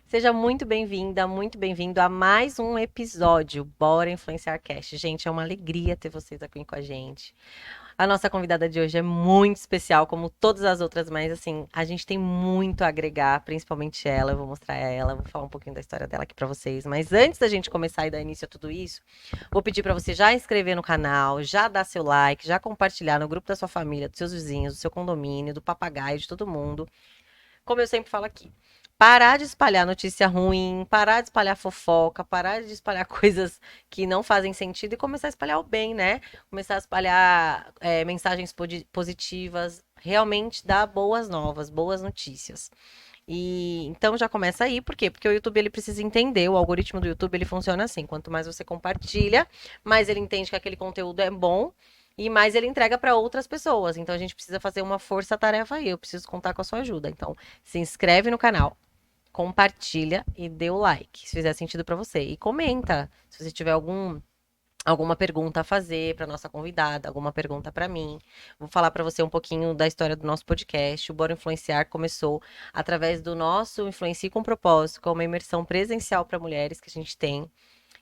Seja muito bem-vindo a mais um episódio Bora Influenciar Cast. Gente, é uma alegria ter vocês aqui com a gente. A nossa convidada de hoje é muito especial, como todas as outras, mas assim, a gente tem muito a agregar, principalmente ela. Eu vou mostrar ela, vou falar um pouquinho da história dela aqui pra vocês. Mas antes da gente começar e dar início a tudo isso, vou pedir pra você já inscrever no canal, já dar seu like, já compartilhar no grupo da sua família, dos seus vizinhos, do seu condomínio, do papagaio, de todo mundo. Como eu sempre falo aqui, parar de espalhar notícia ruim, parar de espalhar fofoca, parar de espalhar coisas que não fazem sentido e começar a espalhar o bem, né? Começar a espalhar mensagens positivas, realmente dar boas novas, boas notícias. E então já começa aí, por quê? Porque o YouTube ele precisa entender, o algoritmo do YouTube ele funciona assim, quanto mais você compartilha, mais ele entende que aquele conteúdo é bom e mais ele entrega para outras pessoas. Então a gente precisa fazer uma força-tarefa aí, eu preciso contar com a sua ajuda. Então, se inscreve no canal, compartilha e dê o like, se fizer sentido para você e comenta se você tiver alguma pergunta a fazer para nossa convidada, alguma pergunta para mim. Vou falar para você um pouquinho da história do nosso podcast. O Bora Influenciar começou através do nosso Influencie com Propósito, que é uma imersão presencial para mulheres que a gente tem,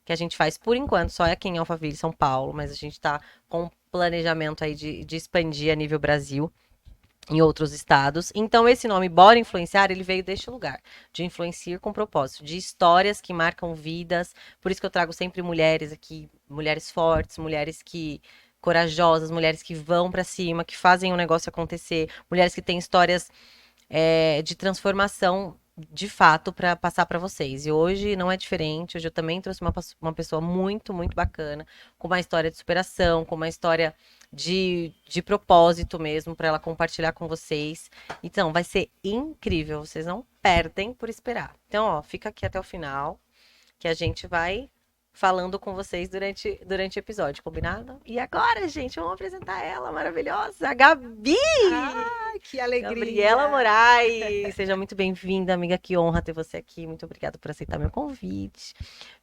que a gente faz por enquanto só aqui em Alphaville, São Paulo, mas a gente está com um planejamento aí de expandir a nível Brasil em outros estados. Então, esse nome Bora Influenciar, ele veio deste lugar, de influenciar com propósito, de histórias que marcam vidas. Por isso que eu trago sempre mulheres aqui, mulheres fortes, mulheres que corajosas, mulheres que vão para cima, que fazem o negócio acontecer, mulheres que têm histórias de transformação de fato para passar para vocês. E hoje não é diferente. Hoje eu também trouxe uma pessoa muito, muito bacana, com uma história de superação, com uma história de propósito mesmo, para ela compartilhar com vocês. Então, vai ser incrível. Vocês não perdem por esperar. Então, ó, fica aqui até o final, que a gente vai falando com vocês durante o episódio, combinado? E agora, gente, vamos apresentar ela maravilhosa, a Gabi! Ai, que Gabriela alegria! Moraes, seja muito bem-vinda, amiga. Que honra ter você aqui. Muito obrigada por aceitar meu convite.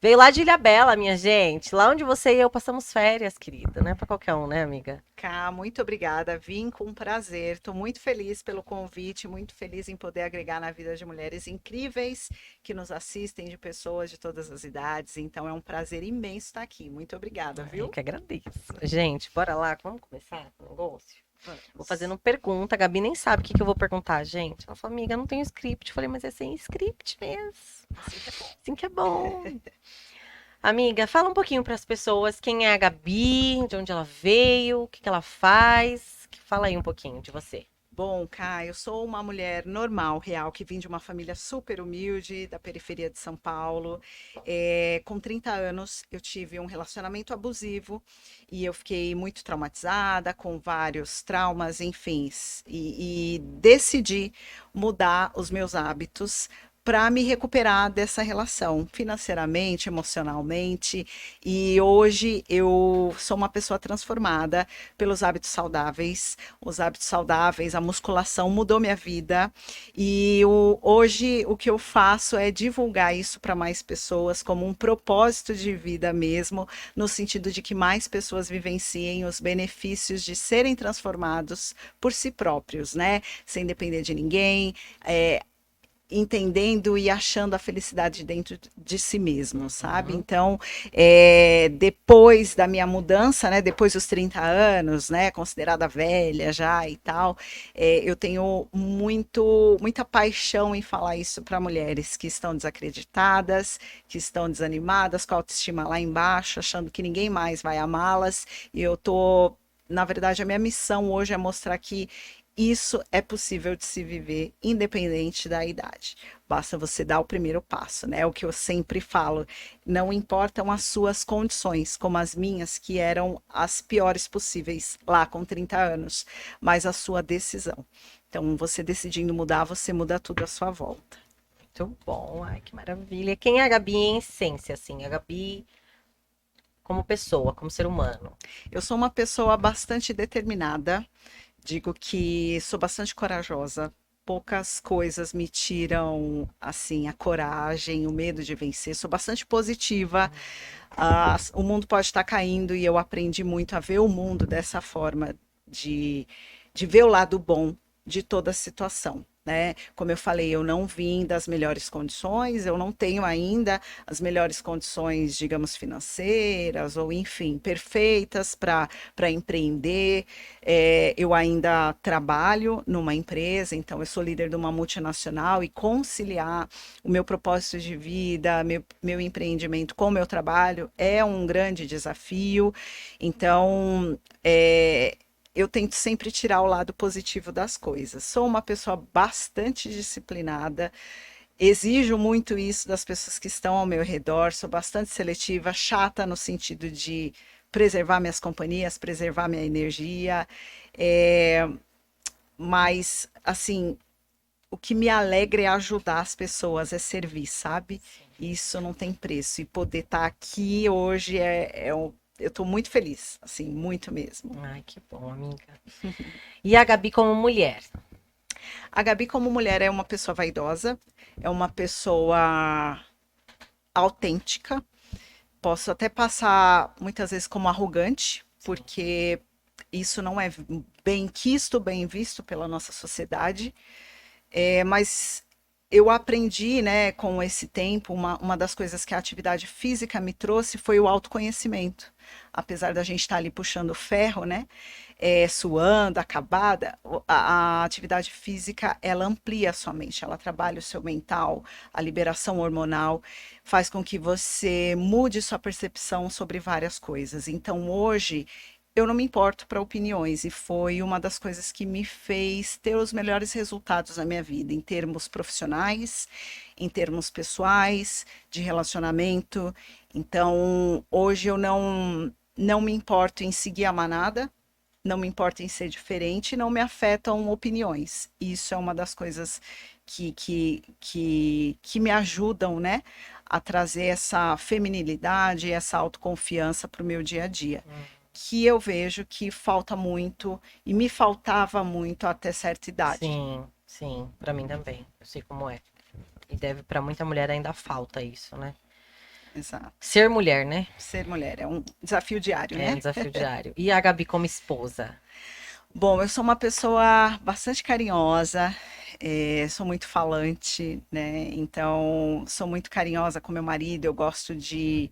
Veio lá de Ilhabela, minha gente. Lá onde você e eu passamos férias, querida. Não é pra qualquer um, né, amiga? Cá, muito obrigada. Vim com prazer. Estou muito feliz pelo convite, muito feliz em poder agregar na vida de mulheres incríveis que nos assistem, de pessoas de todas as idades. Então é um prazer imenso estar aqui. Muito obrigada, Eu viu? que agradeço. Gente, bora lá. Vamos começar o negócio? Vou fazendo Vamos. pergunta. A Gabi nem sabe o que eu vou perguntar, gente. Ela falou, amiga, não tenho script. Eu falei, mas é sem script mesmo. Assim que é bom. Assim que é bom. Amiga, fala um pouquinho para as pessoas quem é a Gabi, de onde ela veio, o que que ela faz. Fala aí um pouquinho de você. Bom, Cá, eu sou uma mulher normal, real, que vim de uma família super humilde, da periferia de São Paulo. Com 30 anos, eu tive um relacionamento abusivo e eu fiquei muito traumatizada, com vários traumas, enfim, e decidi mudar os meus hábitos para me recuperar dessa relação financeiramente, emocionalmente. E hoje eu sou uma pessoa transformada pelos hábitos saudáveis. Os hábitos saudáveis, a musculação mudou minha vida. E hoje o que eu faço é divulgar isso para mais pessoas como um propósito de vida mesmo, no sentido de que mais pessoas vivenciem os benefícios de serem transformados por si próprios, né? Sem depender de ninguém. Entendendo e achando a felicidade dentro de si mesmo, sabe? Uhum. Então, depois da minha mudança, né, depois dos 30 anos, né, considerada velha já e tal, eu tenho muita paixão em falar isso para mulheres que estão desacreditadas, que estão desanimadas, com a autoestima lá embaixo, achando que ninguém mais vai amá-las, e eu tô na verdade, a minha missão hoje é mostrar que isso é possível de se viver independente da idade. Basta você dar o primeiro passo, né? É o que eu sempre falo. Não importam as suas condições, como as minhas, que eram as piores possíveis lá com 30 anos, mas a sua decisão. Então, você decidindo mudar, você muda tudo à sua volta. Muito bom, ai que maravilha. Quem é a Gabi em essência, assim? A Gabi como pessoa, como ser humano. Eu sou uma pessoa bastante determinada, digo que sou bastante corajosa. Poucas coisas me tiram assim a coragem, o medo de vencer. Sou bastante positiva. O mundo pode estar caindo e eu aprendi muito a ver o mundo dessa forma de ver o lado bom de toda a situação. né? Como eu falei, eu não vim das melhores condições, eu não tenho ainda as melhores condições, digamos, financeiras ou, enfim, perfeitas para empreender. Eu ainda trabalho numa empresa, então eu sou líder de uma multinacional e conciliar o meu propósito de vida, meu empreendimento com o meu trabalho é um grande desafio. Então, eu tento sempre tirar o lado positivo das coisas. Sou uma pessoa bastante disciplinada, exijo muito isso das pessoas que estão ao meu redor, sou bastante seletiva, chata no sentido de preservar minhas companhias, preservar minha energia, é, mas, assim, o que me alegra é ajudar as pessoas, é servir, sabe? Isso não tem preço. E poder estar aqui hoje eu estou muito feliz, assim, muito mesmo. Ai, que bom, amiga. E a Gabi como mulher? A Gabi, como mulher, é uma pessoa vaidosa, é uma pessoa autêntica. Posso até passar muitas vezes como arrogante, porque isso não é bem quisto, bem visto pela nossa sociedade. Mas eu aprendi, né, com esse tempo, uma das coisas que a atividade física me trouxe foi o autoconhecimento. Apesar da gente estar ali puxando ferro, né, suando, acabada, a atividade física, ela amplia a sua mente, ela trabalha o seu mental, a liberação hormonal, faz com que você mude sua percepção sobre várias coisas. Então, hoje, eu não me importo para opiniões e foi uma das coisas que me fez ter os melhores resultados na minha vida, em termos profissionais, em termos pessoais, de relacionamento. Então, hoje eu não me importo em seguir a manada, não me importo em ser diferente, não me afetam opiniões. Isso é uma das coisas que me ajudam, né, a trazer essa feminilidade, essa autoconfiança para o meu dia a dia que eu vejo que falta muito e me faltava muito até certa idade. Sim, sim, pra mim também. Eu sei como é. E deve, pra muita mulher ainda falta isso, né? Exato. Ser mulher, né? Ser mulher é um desafio diário, É um né? desafio diário. E a Gabi como esposa? Bom, eu sou uma pessoa bastante carinhosa, sou muito falante, né? Então, sou muito carinhosa com meu marido, eu gosto de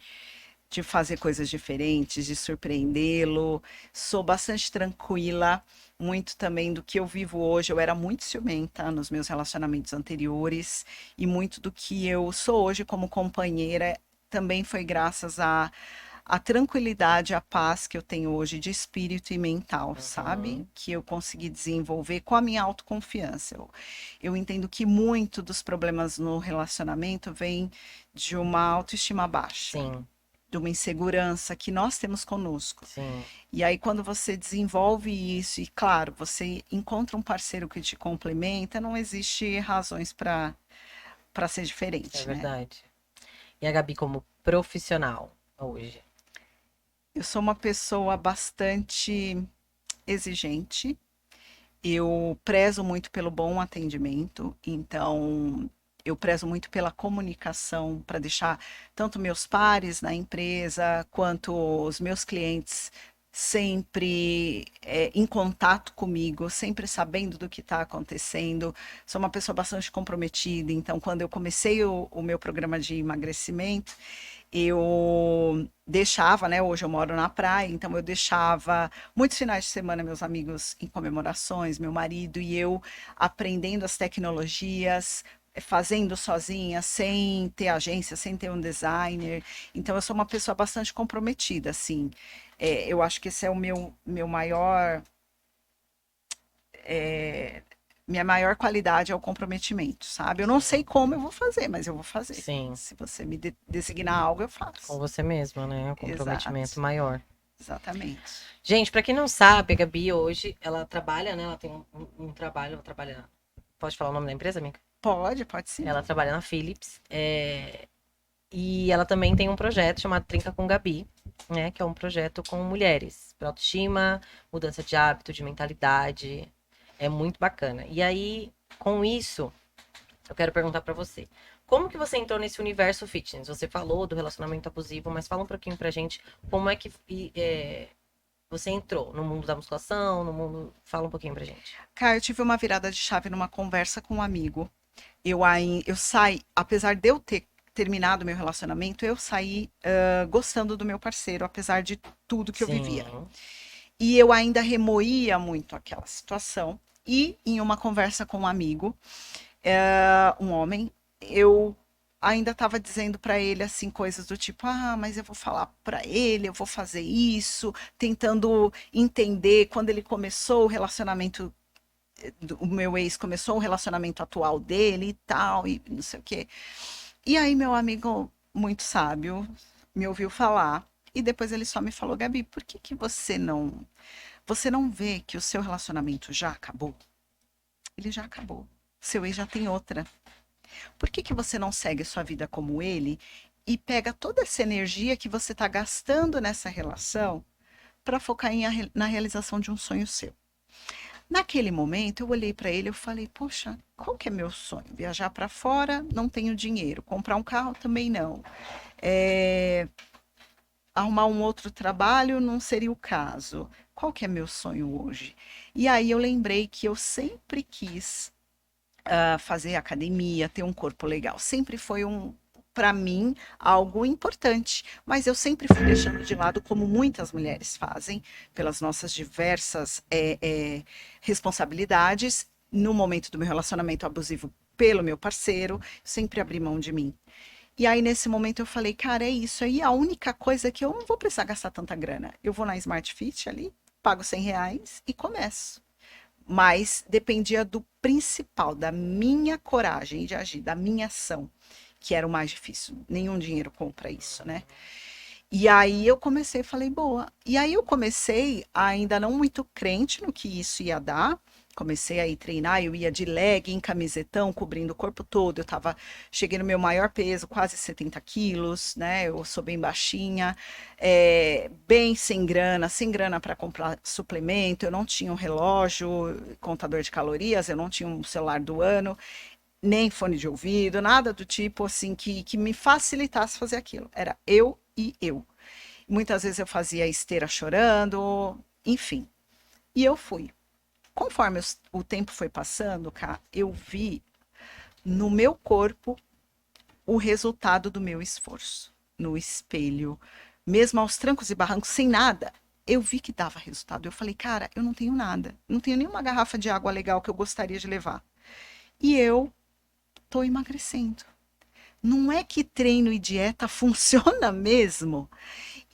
fazer coisas diferentes, de surpreendê-lo. Sou bastante tranquila, muito também do que eu vivo hoje. Eu era muito ciumenta nos meus relacionamentos anteriores, e muito do que eu sou hoje como companheira também foi graças à tranquilidade, à paz que eu tenho hoje de espírito e mental, sabe? Uhum. Que eu consegui desenvolver com a minha autoconfiança. Eu entendo que muito dos problemas no relacionamento vem de uma autoestima baixa, Sim, de uma insegurança que nós temos conosco. sim, E aí, quando você desenvolve isso, e claro, você encontra um parceiro que te complementa, não existe razões para ser é diferente, né? verdade. E a Gabi como profissional hoje? Eu sou uma pessoa bastante exigente, eu prezo muito pelo bom atendimento, então eu prezo muito pela comunicação para deixar tanto meus pares na empresa quanto os meus clientes sempre em contato comigo, sempre sabendo do que está acontecendo. Sou uma pessoa bastante comprometida, então quando eu comecei o meu programa de emagrecimento, eu deixava, né? Hoje eu moro na praia, então eu deixava muitos finais de semana meus amigos em comemorações, meu marido e eu aprendendo as tecnologias, fazendo sozinha, sem ter agência, sem ter um designer. Então eu sou uma pessoa bastante comprometida, assim. Eu acho que esse é o meu maior minha maior qualidade é o comprometimento, sabe? Eu não sei Sim, como eu vou fazer, mas eu vou fazer. sim. Se você me designar algo, eu Com faço. você mesma, né? O comprometimento Exato, maior. exatamente. Gente, pra quem não sabe, a Gabi hoje, ela trabalha, né? Ela tem um trabalho, ela trabalha. Pode falar o nome da empresa, amiga? Pode sim. Ela trabalha na Philips. E ela também tem um projeto chamado Trinca com Gabi, né? Que é um projeto com mulheres, para autoestima, mudança de hábito, de mentalidade. É muito bacana. E aí, com isso, eu quero perguntar pra você. Como que você entrou nesse universo fitness? Você falou do relacionamento abusivo, mas fala um pouquinho pra gente como é que você entrou no mundo da musculação, no mundo... Fala um pouquinho pra gente. Cara, eu tive uma virada de chave numa conversa com um amigo. Eu saí, apesar de eu ter terminado meu relacionamento, eu saí gostando do meu parceiro, apesar de tudo que eu vivia. Sim. E eu ainda remoía muito aquela situação. E em uma conversa com um amigo, um homem, eu ainda estava dizendo para ele assim coisas do tipo, ah, mas eu vou falar para ele, eu vou fazer isso, tentando entender quando ele começou o relacionamento, o meu ex começou o relacionamento atual dele e tal, e não sei o quê. E aí meu amigo, muito sábio, me ouviu falar e depois ele só me falou, Gabi, por que que você não vê que o seu relacionamento já acabou? Ele já acabou. Seu ex já tem outra. Por que que você não segue sua vida como ele e pega toda essa energia que você está gastando nessa relação para focar na realização de um sonho seu? Naquele momento, eu olhei para ele e falei: Poxa, qual que é meu sonho? Viajar para fora, não tenho dinheiro. Comprar um carro também não. É, arrumar um outro trabalho não seria o caso. Qual que é meu sonho hoje? E aí eu lembrei que eu sempre quis fazer academia, ter um corpo legal. Sempre foi para mim, algo importante. Mas eu sempre fui deixando de lado, como muitas mulheres fazem, pelas nossas diversas responsabilidades. No momento do meu relacionamento abusivo pelo meu parceiro, sempre abri mão de mim. E aí, nesse momento, eu falei, cara, é isso aí. A única coisa é que eu não vou precisar gastar tanta grana. Eu vou na Smart Fit ali, pago R$ 100 e começo. Mas dependia do principal, da minha coragem de agir, da minha ação, que era o mais difícil. Nenhum dinheiro compra isso, né? E aí eu comecei, falei, boa. E aí eu comecei, ainda não muito crente no que isso ia dar. Comecei a ir treinar, eu ia de legging, camisetão, cobrindo o corpo todo. Cheguei no meu maior peso, quase 70 quilos, né? Eu sou bem baixinha, bem sem grana para comprar suplemento. Eu não tinha um relógio, contador de calorias, eu não tinha um celular do ano, nem fone de ouvido, nada do tipo assim que me facilitasse fazer aquilo. Era eu e eu. Muitas vezes eu fazia esteira chorando, enfim. E eu fui. Conforme o tempo foi passando, cara, eu vi no meu corpo o resultado do meu esforço. No espelho, mesmo aos trancos e barrancos, sem nada, eu vi que dava resultado. Eu falei, cara, eu não tenho nada. Não tenho nenhuma garrafa de água legal que eu gostaria de levar. E eu tô emagrecendo. Não é que treino e dieta funciona mesmo?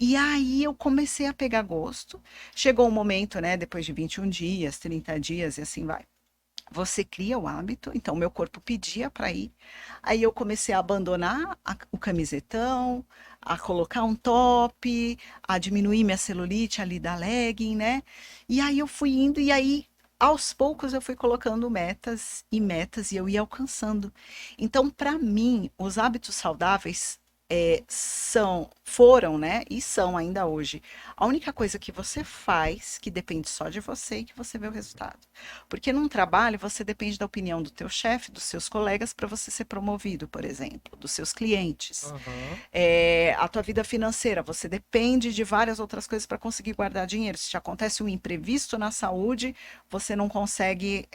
E aí eu comecei a pegar gosto. Chegou um momento, né, depois de 21 dias, 30 dias e assim vai. Você cria o hábito, então meu corpo pedia para ir. Aí eu comecei a abandonar o camisetão, a colocar um top, a diminuir minha celulite ali da legging, né? E aí eu fui indo e aí aos poucos eu fui colocando metas e eu ia alcançando. Então, para mim, os hábitos saudáveis foram, né? E são ainda hoje. A única coisa que você faz, que depende só de você e que você vê o resultado. Porque num trabalho você depende da opinião do teu chefe, dos seus colegas para você ser promovido, por exemplo, dos seus clientes. Uhum. A tua vida financeira, você depende de várias outras coisas para conseguir guardar dinheiro. Se te acontece um imprevisto na saúde, você não consegue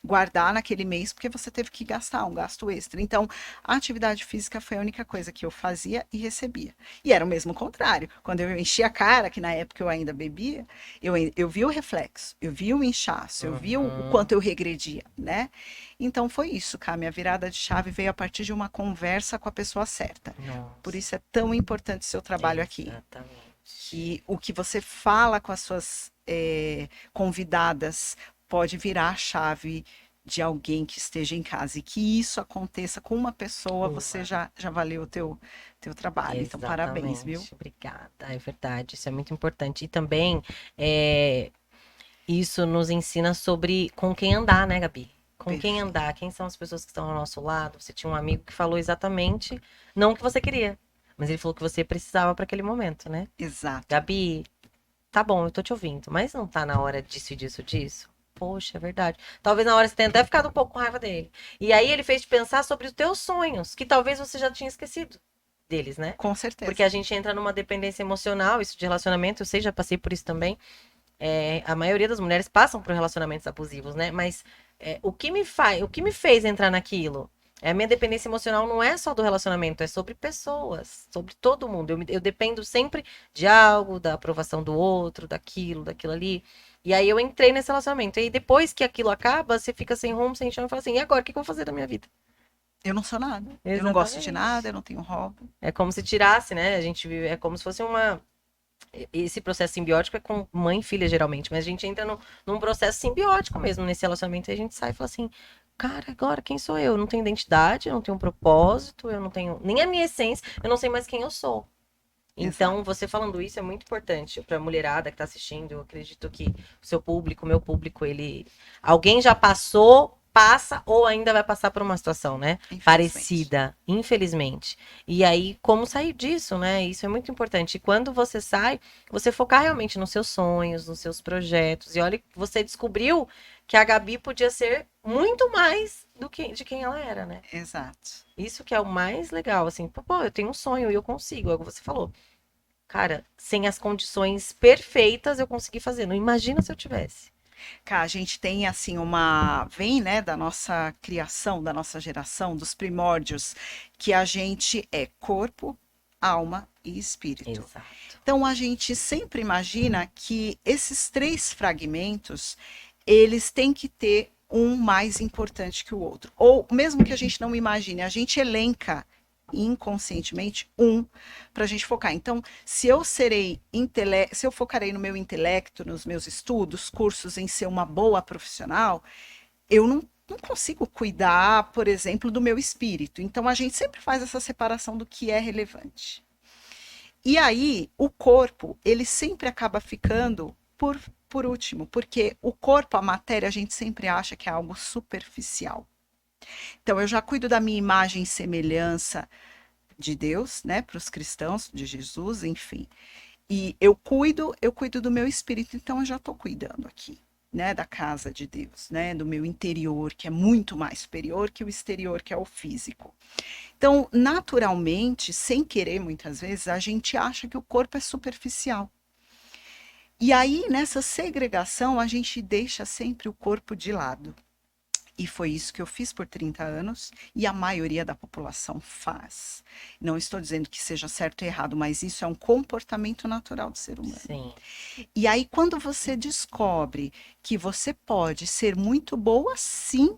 guardar naquele mês porque você teve que gastar um gasto extra. Então, a atividade física foi a única coisa que eu fazia e recebia. E era o mesmo contrário. Quando eu enchia a cara, que na época eu ainda bebia, eu vi o reflexo, eu vi o inchaço, eu vi o Uhum. quanto eu regredia, né? Então foi isso, cara. Minha virada de chave veio a partir de uma conversa com a pessoa certa. Por Nossa, isso é tão importante o seu trabalho aqui. exatamente. Que o que você fala com as suas convidadas pode virar a chave de alguém que esteja em casa. E que isso aconteça com uma pessoa, você Uma. já valeu o teu trabalho. Então, parabéns, viu? Exatamente. Obrigada. É verdade. Isso é muito importante. E também é, isso nos ensina sobre com quem andar, né, Gabi? Com quem Perfeito. andar, quem são as pessoas que estão ao nosso lado. Você tinha um amigo que falou exatamente, não o que você queria, mas ele falou que você precisava para aquele momento, né? Exato. Gabi, tá bom, eu tô te ouvindo, mas não tá na hora disso, disso, disso? Poxa, é verdade. Talvez na hora você tenha até ficado um pouco com raiva dele. E aí ele fez te pensar sobre os teus sonhos, que talvez você já tinha esquecido. deles, né? Com Porque certeza. a gente entra numa dependência emocional, isso de relacionamento, eu sei, já passei por isso também. A maioria das mulheres passam por relacionamentos abusivos, né? Mas o que me fez entrar naquilo? A minha dependência emocional não é só do relacionamento, é sobre pessoas, sobre todo mundo. Eu dependo sempre de algo, da aprovação do outro, daquilo ali. E aí eu entrei nesse relacionamento. E aí depois que aquilo acaba, você fica sem rumo, sem chão e fala assim: e agora? O que eu vou fazer da minha vida? Eu não sou nada. Eu não gosto de nada, Exatamente. eu não tenho hobby. É como se tirasse, né? A gente vive, é como se fosse uma. Esse processo simbiótico é com mãe e filha, geralmente, mas a gente entra num processo simbiótico mesmo nesse relacionamento e a gente sai e fala assim: cara, agora quem sou eu? Eu não tenho identidade, eu não tenho um propósito, eu não tenho nem a minha essência, eu não sei mais quem eu sou. Então, Exato. você falando isso é muito importante para a mulherada que está assistindo. Eu acredito que o seu público, o meu público, ele. Alguém já passou, passa ou ainda vai passar por uma situação, né? Infelizmente. Parecida, infelizmente. E aí, como sair disso, né? Isso é muito importante. E quando você sai, você focar realmente nos seus sonhos, nos seus projetos. E olha, você descobriu que a Gabi podia ser muito mais do que de quem ela era, né? Exato. Isso que é o mais legal, assim, pô, eu tenho um sonho e eu consigo, é o que você falou. Cara, sem as condições perfeitas eu consegui fazer. Não imagina se eu tivesse. Cá, a gente tem assim uma, vem, né, da nossa criação, da nossa geração, dos primórdios, que a gente é corpo, alma e espírito. Exato. Então a gente sempre imagina que esses três fragmentos, eles têm que ter um mais importante que o outro. Ou mesmo que a gente não imagine, a gente elenca inconscientemente um para a gente focar. Então, se eu focarei no meu intelecto, nos meus estudos, cursos em ser uma boa profissional, eu não consigo cuidar, por exemplo, do meu espírito. Então, a gente sempre faz essa separação do que é relevante. E aí, o corpo, ele sempre acaba ficando por último, porque o corpo, a matéria, a gente sempre acha que é algo superficial. Então, eu já cuido da minha imagem e semelhança de Deus, né, para os cristãos, de Jesus, enfim. E eu cuido do meu espírito, então eu já estou cuidando aqui, né, da casa de Deus, né, do meu interior, que é muito mais superior que o exterior, que é o físico. Então, naturalmente, sem querer, muitas vezes, a gente acha que o corpo é superficial. E aí, nessa segregação, a gente deixa sempre o corpo de lado. E foi isso que eu fiz por 30 anos e a maioria da população faz. Não estou dizendo que seja certo ou errado, mas isso é um comportamento natural do ser humano. Sim. E aí, quando você descobre que você pode ser muito boa, sim,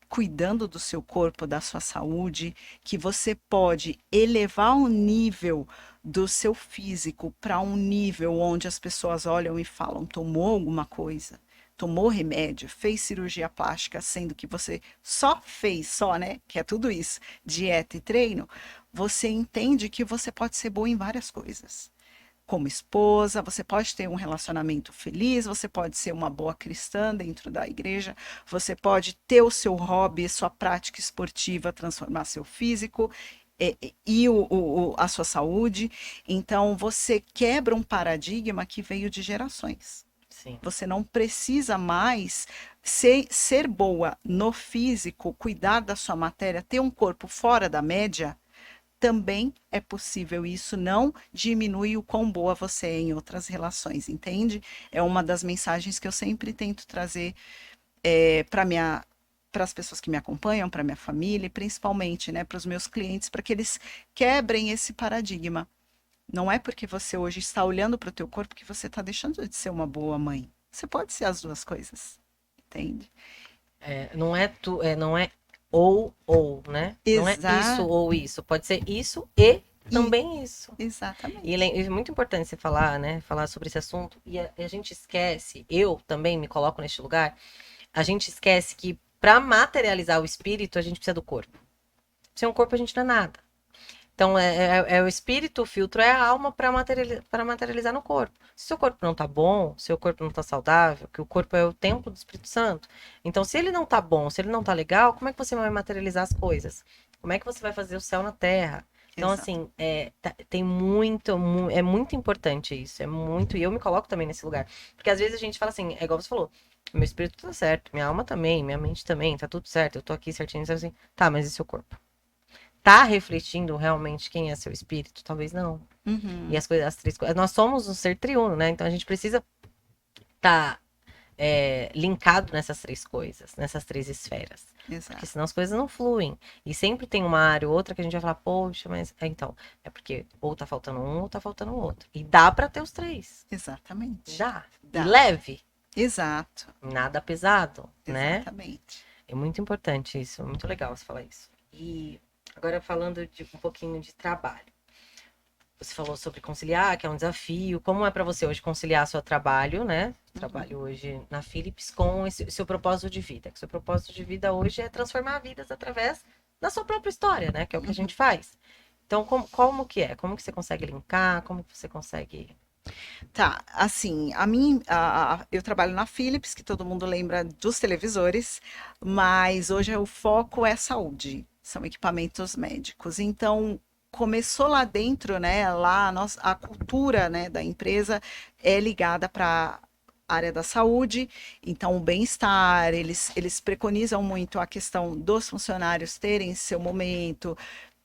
cuidando do seu corpo, da sua saúde, que você pode elevar o nível do seu físico para um nível onde as pessoas olham e falam: tomou alguma coisa? Tomou remédio, fez cirurgia plástica, sendo que você só fez, só, né? Que é tudo isso, dieta e treino. Você entende que você pode ser boa em várias coisas. Como esposa, você pode ter um relacionamento feliz, você pode ser uma boa cristã dentro da igreja, você pode ter o seu hobby, sua prática esportiva, transformar seu físico e a sua saúde. Então, você quebra um paradigma que veio de gerações. Sim. Você não precisa mais ser boa no físico, cuidar da sua matéria, ter um corpo fora da média. Também é possível, e isso não diminui o quão boa você é em outras relações, entende? É uma das mensagens que eu sempre tento trazer para as pessoas que me acompanham, para minha família e principalmente, né, para os meus clientes, para que eles quebrem esse paradigma. Não é porque você hoje está olhando para o teu corpo que você está deixando de ser uma boa mãe. Você pode ser as duas coisas, entende? Não é não é ou, né? Não é isso Exato. ou isso. Pode ser isso e E também isso. exatamente. É muito importante você falar, né? Falar sobre esse assunto. E a gente esquece, eu também me coloco neste lugar, a gente esquece que para materializar o espírito, a gente precisa do corpo. Sem um corpo, a gente não é nada. Então, é o espírito, o filtro é a alma para materializar no corpo. Se seu corpo não tá bom, se seu corpo não tá saudável, que o corpo é o templo do Espírito Santo. Então, se ele não tá bom, se ele não tá legal, como é que você vai materializar as coisas? Como é que você vai fazer o céu na terra? Então, Exato. assim, tem é muito importante isso, é muito, e eu me coloco também nesse lugar. Porque às vezes a gente fala assim, é igual você falou, meu espírito tá certo, minha alma também, minha mente também, tá tudo certo, eu tô aqui certinho, assim, tá, mas e seu corpo? tá refletindo realmente quem é seu espírito? Talvez não. Uhum. E as coisas, as três coisas. Nós somos um ser triuno, né? Então a gente precisa estar linkado nessas três coisas, nessas três esferas. Porque Exato. senão as coisas não fluem. E sempre tem uma área ou outra que a gente vai falar, poxa, mas. Então, é porque ou tá faltando um ou tá faltando o outro. E dá pra ter os três. Exatamente. Dá. E Dá. leve. Exato. Nada pesado, né? Exatamente. É muito importante isso. É muito legal você falar isso. E agora falando de um pouquinho de trabalho. Você falou sobre conciliar, que é um desafio. Como é para você hoje conciliar seu trabalho, né? Trabalho hoje na Philips com esse seu propósito de vida. Que seu propósito de vida hoje é transformar vidas através da sua própria história, né? Que é o que a gente faz. Então, como que é? Como que você consegue linkar? Como que você consegue... Tá, assim, eu trabalho na Philips, que todo mundo lembra dos televisores, mas hoje o foco é saúde, são equipamentos médicos. Então, começou lá dentro, né? Lá a cultura, né, da empresa é ligada para área da saúde, então o bem-estar, eles preconizam muito a questão dos funcionários terem seu momento,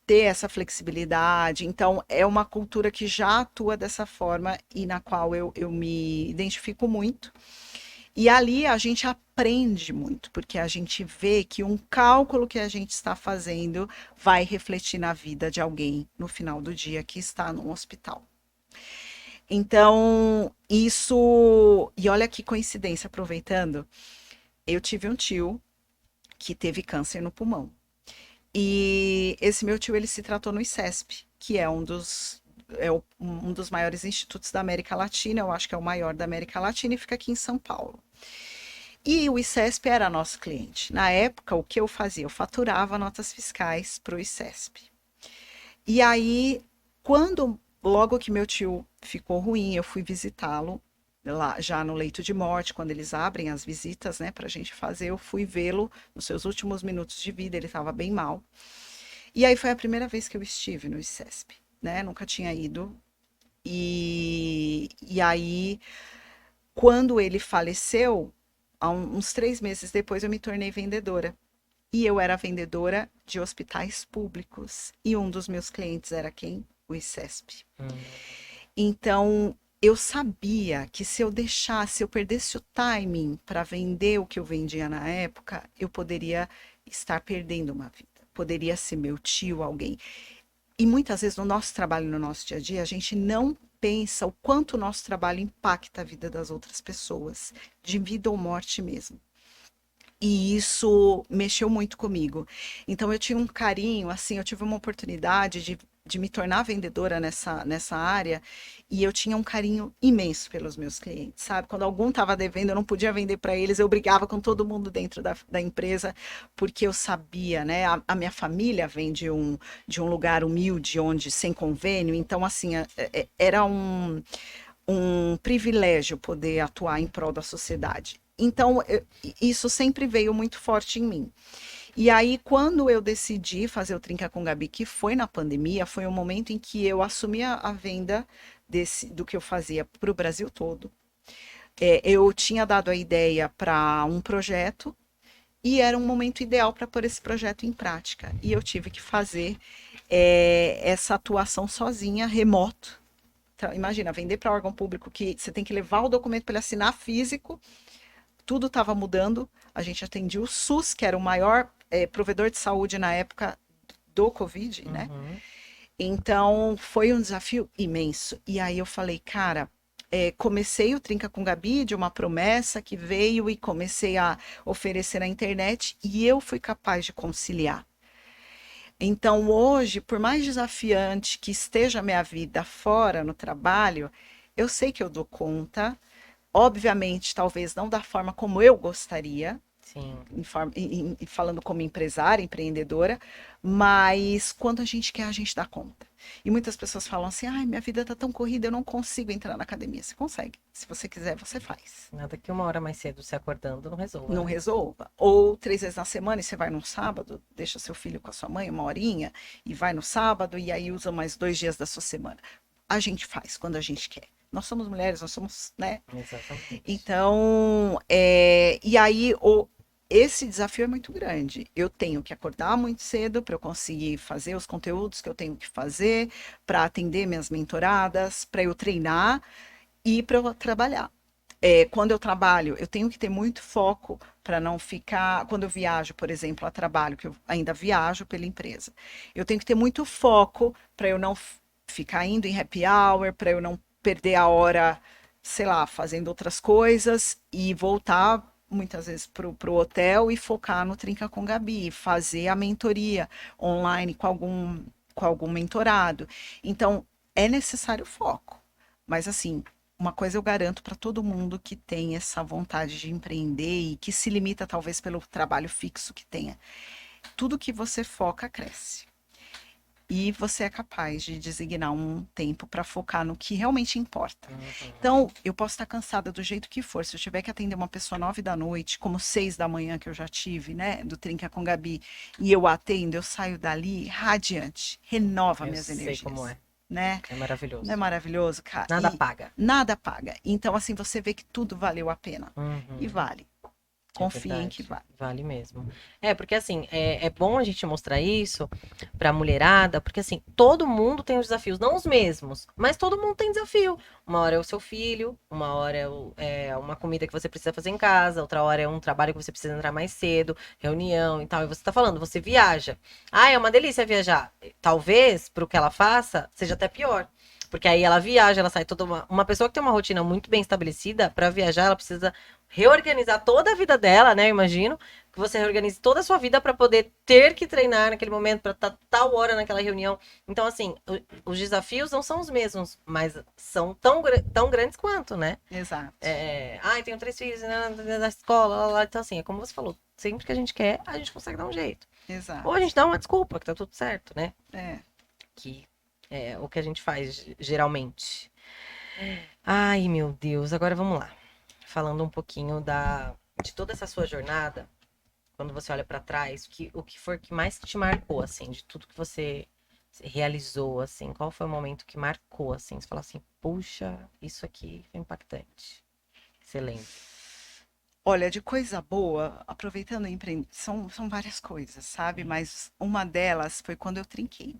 ter essa flexibilidade. Então, é uma cultura que já atua dessa forma e na qual eu me identifico muito. E ali a gente aprende muito, porque a gente vê que um cálculo que a gente está fazendo vai refletir na vida de alguém no final do dia que está no hospital. Então, isso. E olha que coincidência, aproveitando, eu tive um tio que teve câncer no pulmão. E esse meu tio, ele se tratou no ICESP, que é um dos maiores institutos da América Latina, eu acho que é o maior da América Latina e fica aqui em São Paulo. E o ICESP era nosso cliente. Na época, o que eu fazia? Eu faturava notas fiscais para o ICESP. E aí, logo que meu tio ficou ruim, eu fui visitá-lo, lá já no leito de morte, quando eles abrem as visitas, né, pra gente fazer, eu fui vê-lo nos seus últimos minutos de vida, ele estava bem mal. E aí foi a primeira vez que eu estive no ICESP, né? Nunca tinha ido. E aí, quando ele faleceu, há uns 3 meses depois, eu me tornei vendedora. E eu era vendedora de hospitais públicos. E um dos meus clientes era quem? O ICESP. Então, eu sabia que se eu deixasse, se eu perdesse o timing para vender o que eu vendia na época, eu poderia estar perdendo uma vida. Poderia ser meu tio, alguém. E muitas vezes no nosso trabalho, no nosso dia a dia, a gente não pensa o quanto o nosso trabalho impacta a vida das outras pessoas, de vida ou morte mesmo. E isso mexeu muito comigo. Então eu tinha um carinho, assim, eu tive uma oportunidade de me tornar vendedora nessa área e eu tinha um carinho imenso pelos meus clientes, sabe? Quando algum estava devendo, eu não podia vender para eles, eu brigava com todo mundo dentro da empresa, porque eu sabia, né? A minha família vem de um lugar humilde, onde sem convênio, então, assim, era um privilégio poder atuar em prol da sociedade. Então, isso sempre veio muito forte em mim. E aí, quando eu decidi fazer o Trinca com Gabi, que foi na pandemia, foi um momento em que eu assumi a venda do que eu fazia para o Brasil todo. Eu tinha dado a ideia para um projeto e era um momento ideal para pôr esse projeto em prática. E eu tive que fazer essa atuação sozinha, remoto. Então, imagina, vender para órgão público que você tem que levar o documento para ele assinar físico, tudo estava mudando. A gente atendia o SUS, que era o maior provedor de saúde na época do Covid, né? Então, foi um desafio imenso. E aí eu falei, cara, comecei o Trinca com Gabi de uma promessa que veio e comecei a oferecer na internet e eu fui capaz de conciliar. Então, hoje, por mais desafiante que esteja a minha vida fora no trabalho, eu sei que eu dou conta. Obviamente, talvez não da forma como eu gostaria, Sim. falando como empresária, empreendedora, mas quando a gente quer, a gente dá conta. E muitas pessoas falam assim: ai, minha vida tá tão corrida, eu não consigo entrar na academia. Você consegue. Se você quiser, você faz. Nada que uma hora mais cedo se acordando não resolva, Não né? resolva. Ou 3 vezes na semana e você vai num sábado, deixa seu filho com a sua mãe uma horinha e vai no sábado e aí usa mais 2 dias da sua semana. A gente faz quando a gente quer. Nós somos mulheres, nós somos, né? Exatamente. Então, e aí esse desafio é muito grande. Eu tenho que acordar muito cedo para eu conseguir fazer os conteúdos que eu tenho que fazer, para atender minhas mentoradas, para eu treinar e para eu trabalhar. Quando eu trabalho, eu tenho que ter muito foco para não ficar. Quando eu viajo, por exemplo, a trabalho, que eu ainda viajo pela empresa, eu tenho que ter muito foco para eu não ficar indo em happy hour, para eu não perder a hora, sei lá, fazendo outras coisas e voltar muitas vezes para o hotel e focar no Trinca com Gabi, fazer a mentoria online com algum mentorado. Então, é necessário foco. Mas assim, uma coisa eu garanto para todo mundo que tem essa vontade de empreender e que se limita talvez pelo trabalho fixo que tenha. Tudo que você foca cresce. E você é capaz de designar um tempo para focar no que realmente importa. Uhum. Então, eu posso estar cansada do jeito que for. Se eu tiver que atender uma pessoa 9 da noite, como 6 da manhã que eu já tive, né, do Trinca com Gabi, e eu atendo, eu saio dali radiante, renova Eu minhas sei como energias, é. né? É Não é maravilhoso. maravilhoso, cara? Nada E paga. nada paga. Então, assim, você vê que tudo valeu a pena. E Uhum. vale. É Confia em que verdade. vale. Vale mesmo. É, porque assim, é bom a gente mostrar isso pra mulherada, porque assim, todo mundo tem os desafios, não os mesmos, mas todo mundo tem desafio. Uma hora é o seu filho, uma hora é uma comida que você precisa fazer em casa, outra hora é um trabalho que você precisa entrar mais cedo, reunião e tal. E você tá falando, você viaja. Ah, é uma delícia viajar. Talvez, pro que ela faça, seja até pior. Porque aí ela viaja, ela sai toda uma pessoa que tem uma rotina muito bem estabelecida, pra viajar, ela precisa reorganizar toda a vida dela, né? Eu imagino que você reorganize toda a sua vida para poder ter que treinar naquele momento, para estar tal hora naquela reunião. Então, assim, os desafios não são os mesmos, mas são tão grandes quanto, né? Exato. Ai, tenho 3 filhos na escola, lá, lá. Então, assim, é como você falou, sempre que a gente quer, a gente consegue dar um jeito. Ou a Exato. gente dá uma desculpa, que tá tudo certo, né? É. Que é o que a gente faz geralmente. Ai, meu Deus, agora vamos lá. Falando um pouquinho de toda essa sua jornada, quando você olha pra trás, o que foi que mais te marcou, assim, de tudo que você realizou, assim, qual foi o momento que marcou, assim, você fala assim, puxa, isso aqui foi impactante. Você lembra? Olha, de coisa boa, aproveitando o são várias coisas, sabe? Uhum. Mas uma delas foi quando eu trinquei.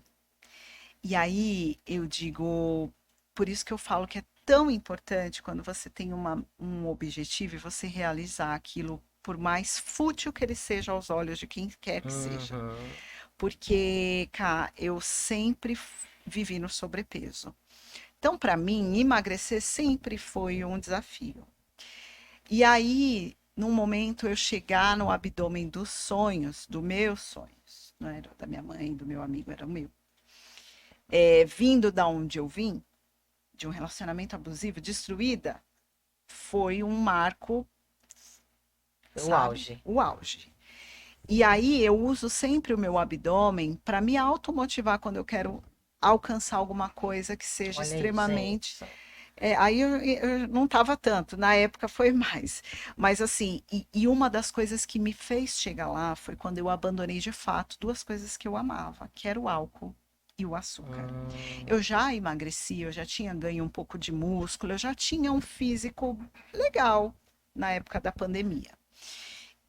E aí eu digo, por isso que eu falo que é tão importante quando você tem um objetivo e você realizar aquilo, por mais fútil que ele seja aos olhos de quem quer que seja. Uhum. Porque, cá, eu sempre vivi no sobrepeso. Então, para mim, emagrecer sempre foi um desafio. E aí, num momento, eu chegar no abdômen dos sonhos, dos meus sonhos, não era da minha mãe, do meu amigo, era o meu. Vindo da onde eu vim, de um relacionamento abusivo, destruída, foi um marco, O sabe? auge. O auge. E aí eu uso sempre o meu abdômen para me automotivar quando eu quero alcançar alguma coisa que seja Olha aí, extremamente. gente. Aí eu não estava tanto, na época foi mais. Mas assim, e uma das coisas que me fez chegar lá foi quando eu abandonei de fato duas coisas que eu amava, que era o álcool e o açúcar. Hum, Eu já emagreci, eu já tinha ganho um pouco de músculo, eu já tinha um físico legal na época da pandemia.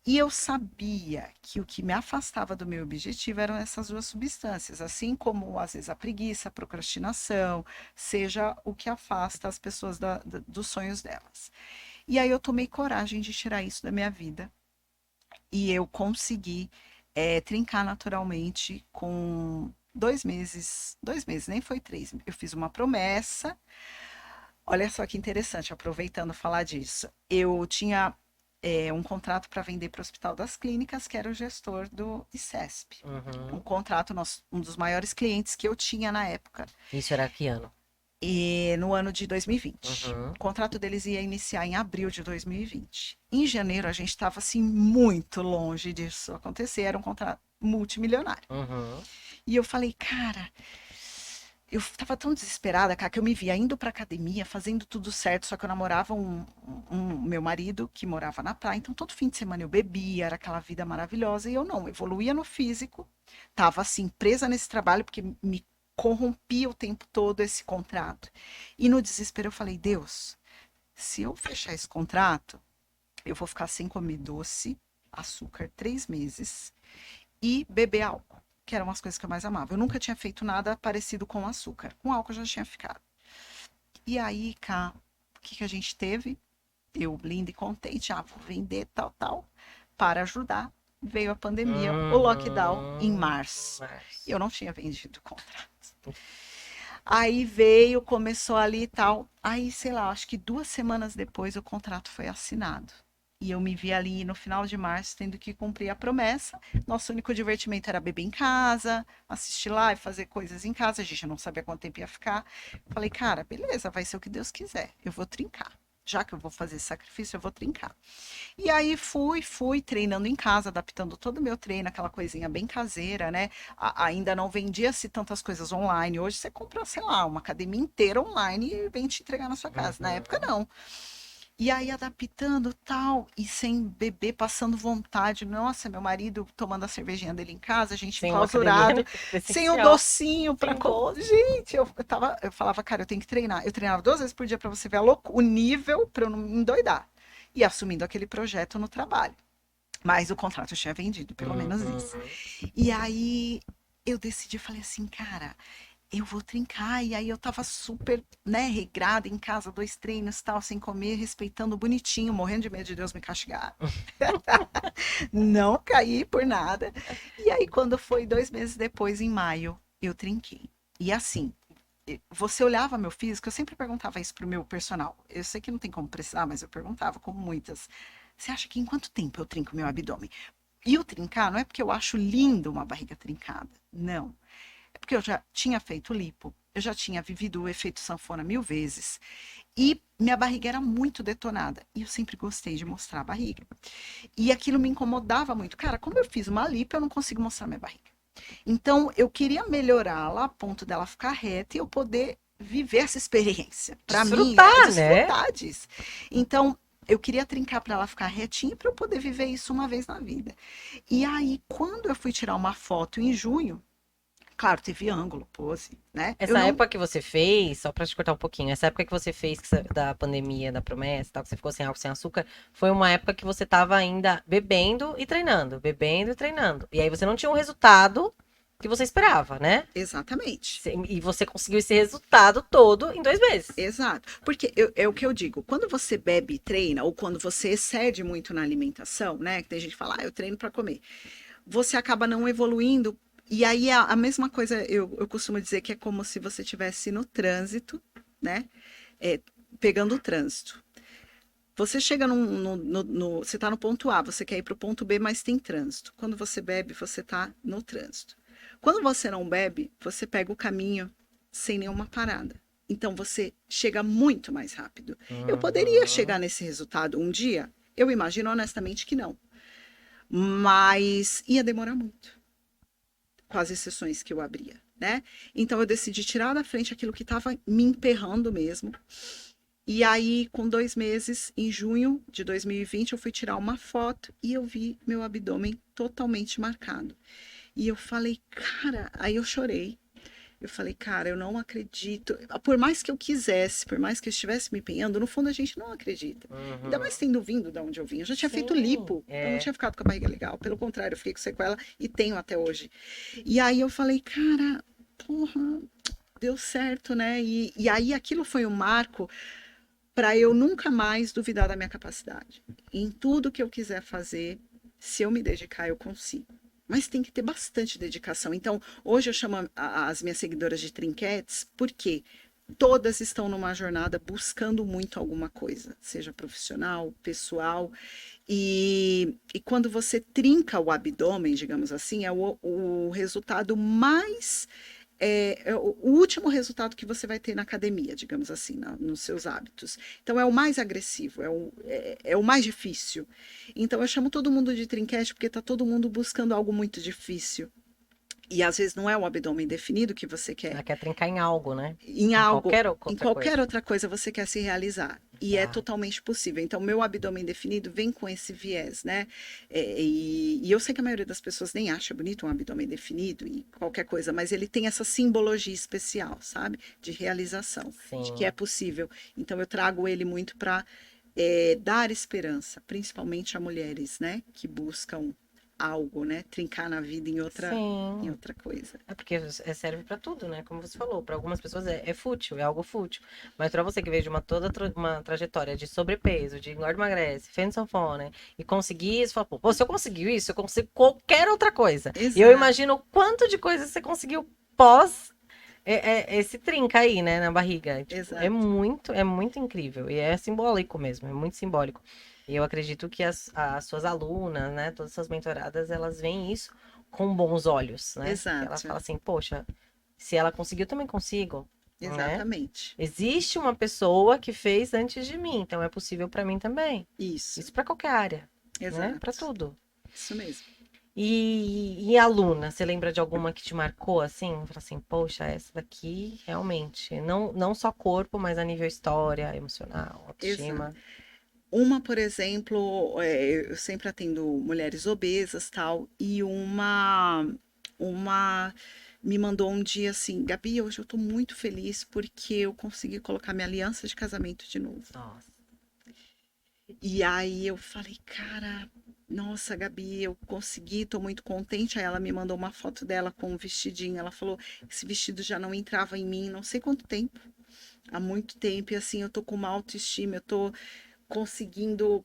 E eu sabia que o que me afastava do meu objetivo eram essas duas substâncias, assim como às vezes a preguiça, a procrastinação, seja o que afasta as pessoas dos sonhos delas. E aí eu tomei coragem de tirar isso da minha vida e eu consegui trincar naturalmente com 2 meses, nem foi 3. Eu fiz uma promessa. Olha só que interessante, aproveitando falar disso. Eu tinha um contrato para vender para o Hospital das Clínicas, que era o gestor do ICESP. Um uhum. contrato, um dos maiores clientes que eu tinha na época, Isso era que ano? e no ano de 2020. Uhum. O contrato deles ia iniciar em abril de 2020. Em janeiro, a gente estava assim muito longe disso acontecer, era um contrato multimilionário. Uhum. E eu falei, cara, eu estava tão desesperada, cara, que eu me via indo para academia, fazendo tudo certo, só que eu namorava meu marido que morava na praia, então todo fim de semana eu bebia, era aquela vida maravilhosa, e eu não, evoluía no físico, tava assim, presa nesse trabalho, porque me corrompia o tempo todo esse contrato. E no desespero eu falei, Deus, se eu fechar esse contrato, eu vou ficar sem comer doce, açúcar 3 meses e beber álcool, que eram as coisas que eu mais amava. Eu nunca tinha feito nada parecido com açúcar. Com álcool eu já tinha ficado. E aí, cá, o que que a gente teve? Eu, linda e contente, vou vender tal, tal, para ajudar. Veio a pandemia, o lockdown em março. E Março. eu não tinha vendido o contrato. Aí veio, começou ali e tal. Aí, sei lá, acho que 2 semanas depois o contrato foi assinado. E eu me vi ali no final de março tendo que cumprir a promessa. Nosso único divertimento era beber em casa, assistir live, fazer coisas em casa. A gente não sabia quanto tempo ia ficar. Falei, cara, beleza, vai ser o que Deus quiser. Eu vou trincar. Já que eu vou fazer esse sacrifício, eu vou trincar. E aí fui treinando em casa, adaptando todo o meu treino, aquela coisinha bem caseira, né? Ainda não vendia-se tantas coisas online. Hoje você compra, sei lá, uma academia inteira online e vem te entregar na sua casa. Na época, Uhum. não. E aí adaptando tal, e sem beber, passando vontade. Nossa, meu marido tomando a cervejinha dele em casa, a gente Sem uma academia, enclausurado, né? sem o Presencial. docinho para Sem doce. Gente, eu falava, cara, eu tenho que treinar. Eu treinava 2 vezes por dia para você ver o nível para eu não me endoidar. E assumindo aquele projeto no trabalho. Mas o contrato eu tinha vendido, pelo menos isso. Uhum. E aí eu decidi, falei assim, cara, eu vou trincar. E aí eu tava super, né, regrada em casa, 2 treinos, tal, sem comer, respeitando bonitinho, morrendo de medo de Deus me castigar. Não caí por nada. E aí, quando foi 2 meses depois, em maio, eu trinquei. E assim, você olhava meu físico, eu sempre perguntava isso pro meu personal. Eu sei que não tem como precisar, mas eu perguntava, como muitas. Você acha que em quanto tempo eu trinco meu abdômen? E o trincar não é porque eu acho lindo uma barriga trincada. Não. É porque eu já tinha feito lipo, eu já tinha vivido o efeito sanfona 1000 vezes. E minha barriga era muito detonada. E eu sempre gostei de mostrar a barriga. E aquilo me incomodava muito. Cara, como eu fiz uma lipo, eu não consigo mostrar minha barriga. Então, eu queria melhorá-la a ponto dela ficar reta e eu poder viver essa experiência. Para mim, é Desfrutar, né? desfrutar disso. Então, eu queria trincar para ela ficar retinha para eu poder viver isso uma vez na vida. E aí, quando eu fui tirar uma foto em junho, claro, teve ângulo, pose, né? Eu Essa não. época que você fez, só pra te cortar um pouquinho, essa época que você fez da pandemia, da promessa, e tal, que você ficou sem álcool, sem açúcar, foi uma época que você tava ainda bebendo e treinando, bebendo e treinando. E aí você não tinha um resultado que você esperava, né? Exatamente. E você conseguiu esse resultado todo em 2 meses. Exato. Porque é o que eu digo, quando você bebe e treina, ou quando você excede muito na alimentação, né? Que tem gente que fala, eu treino para comer. Você acaba não evoluindo. E aí a mesma coisa, eu costumo dizer que é como se você estivesse no trânsito, né? É, pegando o trânsito. Você chega você está no ponto A, você quer ir para o ponto B, mas tem trânsito. Quando você bebe, você está no trânsito. Quando você não bebe, você pega o caminho sem nenhuma parada. Então você chega muito mais rápido. Eu poderia chegar Uhum. nesse resultado um dia? Eu imagino honestamente que não. Mas ia demorar muito, com as exceções que eu abria, né? Então eu decidi tirar da frente aquilo que estava me emperrando mesmo. E aí, com 2 meses, em junho de 2020, eu fui tirar uma foto e eu vi meu abdômen totalmente marcado. E eu falei, cara, aí eu chorei. Eu falei, cara, eu não acredito. Por mais que eu quisesse, por mais que eu estivesse me empenhando, no fundo a gente não acredita. Ainda mais Uhum. tendo vindo de onde eu vim. Eu já tinha feito Sim, lipo. Eu não é. tinha ficado com a barriga legal. Pelo contrário, eu fiquei com sequela e tenho até hoje. E aí eu falei, cara, porra, deu certo, né? E aí aquilo foi um marco para eu nunca mais duvidar da minha capacidade. Em tudo que eu quiser fazer, se eu me dedicar, eu consigo. Mas tem que ter bastante dedicação. Então, hoje eu chamo as minhas seguidoras de trinquetes, porque todas estão numa jornada buscando muito alguma coisa, seja profissional, pessoal. E quando você trinca o abdômen, digamos assim, é o resultado mais é o último resultado que você vai ter na academia, digamos assim, nos seus hábitos. Então é o mais agressivo, é o mais difícil. Então eu chamo todo mundo de trinquete porque está todo mundo buscando algo muito difícil. E às vezes não é o abdômen definido que você quer, Ela quer trincar em algo, né? em Em algo, qualquer em outra qualquer coisa. outra coisa você quer se realizar. E é Exato. totalmente possível. Então, meu abdômen definido vem com esse viés, né? E eu sei que a maioria das pessoas nem acha bonito um abdômen definido e qualquer coisa, mas ele tem essa simbologia especial, sabe? De realização, de que é Sim. possível. Então, eu trago ele muito para dar esperança, principalmente a mulheres, né, que buscam algo, né, trincar na vida em Sim. outra coisa. É porque serve pra tudo, né? Como você falou, pra algumas pessoas é fútil, é algo fútil. Mas pra você que veio de uma uma trajetória de sobrepeso, de engorda, emagrece, fez sanfona e conseguir isso, fala, pô, se eu conseguiu isso, eu consigo qualquer outra coisa. E eu Exato, imagino o quanto de coisa você conseguiu pós esse trinca aí, né, na barriga. Tipo, exato, é muito incrível. E é simbólico mesmo, é muito simbólico. E eu acredito que as suas alunas, né, todas essas mentoradas, elas veem isso com bons olhos, né? Que ela exato, fala assim, poxa, se ela conseguiu, eu também consigo, né? exatamente. Existe uma pessoa que fez antes de mim, então é possível para mim também. Isso, Isso para qualquer área, né? Para exato, tudo. isso mesmo. E aluna, você lembra de alguma que te marcou assim? Fala assim, poxa, essa daqui realmente, não só corpo, mas a nível história, emocional, Exato. autoestima. Uma, por exemplo, eu sempre atendo mulheres obesas, tal, e uma me mandou um dia assim, Gabi, hoje eu tô muito feliz porque eu consegui colocar minha aliança de casamento de novo. Nossa, E aí eu falei, cara, nossa, Gabi, eu consegui, tô muito contente. Aí ela me mandou uma foto dela com um vestidinho. Ela falou, esse vestido já não entrava em mim, não sei quanto tempo, há muito tempo, e assim, eu tô com uma autoestima, eu tô conseguindo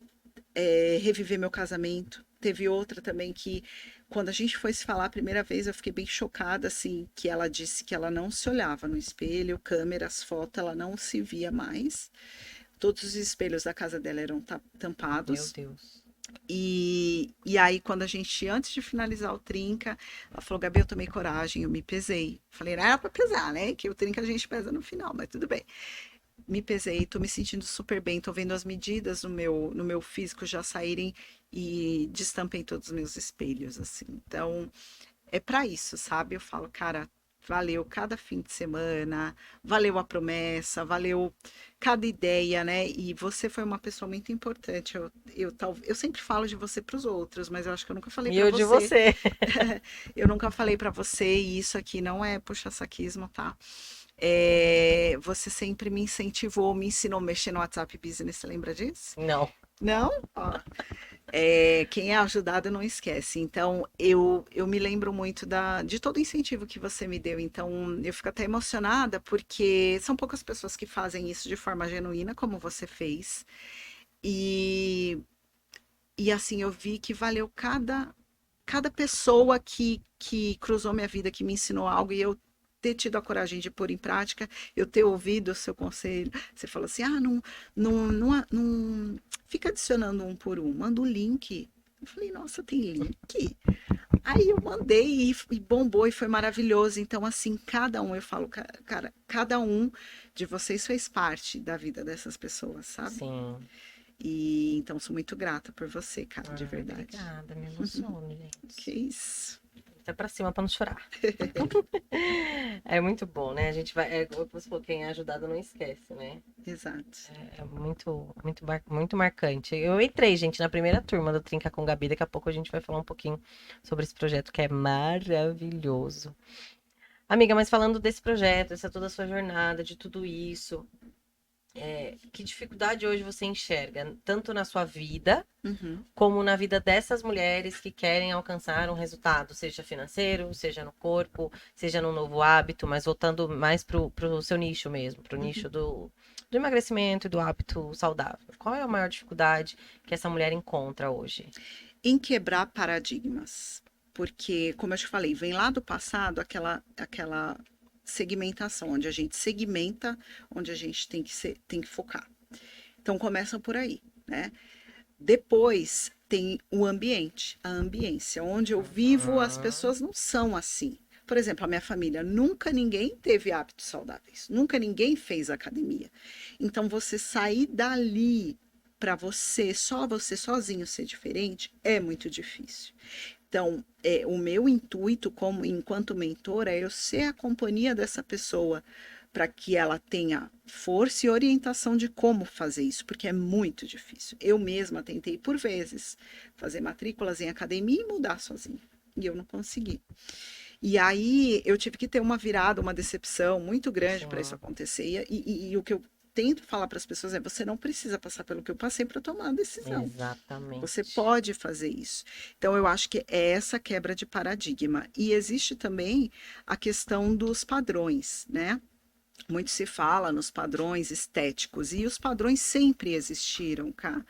reviver meu casamento. Teve outra também que, quando a gente foi se falar a primeira vez, eu fiquei bem chocada, assim, que ela disse que ela não se olhava no espelho, câmeras, foto, ela não se via mais. Todos os espelhos da casa dela eram meu tampados. Deus. E aí, quando a gente, antes de finalizar o trinca, ela falou, Gabi, eu tomei coragem, eu me pesei. Falei, não era pra pesar, né? Que o trinca a gente pesa no final, mas tudo bem. Me pesei, tô me sentindo super bem, tô vendo as medidas no meu físico já saírem e destampei todos os meus espelhos, assim. Então, é para isso, sabe? Eu falo, cara, valeu cada fim de semana, valeu a promessa, valeu cada ideia, né? E você foi uma pessoa muito importante. Eu sempre falo de você para os outros, mas eu acho que eu nunca falei E para eu de você. você. Eu nunca falei para você, e isso aqui não é puxa-saquismo, tá? Você sempre me incentivou, me ensinou a mexer no WhatsApp Business, você lembra disso? Não. Não? Ó, quem é ajudado não esquece. Então, eu me lembro muito de todo o incentivo que você me deu. Então, eu fico até emocionada, porque são poucas pessoas que fazem isso de forma genuína, como você fez. E, e assim, eu vi que valeu cada pessoa que cruzou minha vida, que me ensinou algo, e eu ter tido a coragem de pôr em prática, eu ter ouvido o seu conselho. Você falou assim: não fica adicionando um por um, manda o link. Eu falei, nossa, tem link? Aí eu mandei e bombou e foi maravilhoso. Então, assim, cada um, eu falo, cara, cada um de vocês fez parte da vida dessas pessoas, sabe? Sim. E então sou muito grata por você, cara, de Ai, verdade. obrigada, me emociono, Que gente. isso. Até pra cima pra não chorar. É muito bom, né? A gente vai. É, como você falou, quem é ajudado não esquece, né? Exato. É muito marcante. Eu entrei, gente, na primeira turma do Trinca com Gabi. Daqui a pouco a gente vai falar um pouquinho sobre esse projeto que é maravilhoso. Amiga, mas falando desse projeto, dessa toda a sua jornada, de tudo isso, que dificuldade hoje você enxerga, tanto na sua vida, Uhum. como na vida dessas mulheres que querem alcançar um resultado, seja financeiro, seja no corpo, seja num novo hábito, mas voltando mais pro seu nicho mesmo, pro Uhum. nicho do emagrecimento e do hábito saudável. Qual é a maior dificuldade que essa mulher encontra hoje? Em quebrar paradigmas. Porque, como eu te falei, vem lá do passado aquela segmentação, onde a gente segmenta, onde a gente tem que focar. Então começam por aí, né? Depois tem o ambiente, a ambiência, onde eu vivo, as Uhum. pessoas não são assim. Por exemplo, a minha família, nunca ninguém teve hábitos saudáveis, nunca ninguém fez academia. Então, você sair dali para você, só você sozinho ser diferente, é muito difícil. Então, o meu intuito como enquanto mentora é eu ser a companhia dessa pessoa para que ela tenha força e orientação de como fazer isso, porque é muito difícil. Eu mesma tentei por vezes fazer matrículas em academia e mudar sozinha, e eu não consegui. E aí eu tive que ter uma virada, uma decepção muito grande para isso Sim. acontecer. E o que eu tento falar para as pessoas é: você não precisa passar pelo que eu passei para tomar a decisão. Você Exatamente. pode fazer isso. Então, eu acho que é essa quebra de paradigma. E existe também a questão dos padrões, né? Muito se fala nos padrões estéticos, e os padrões sempre existiram, cá.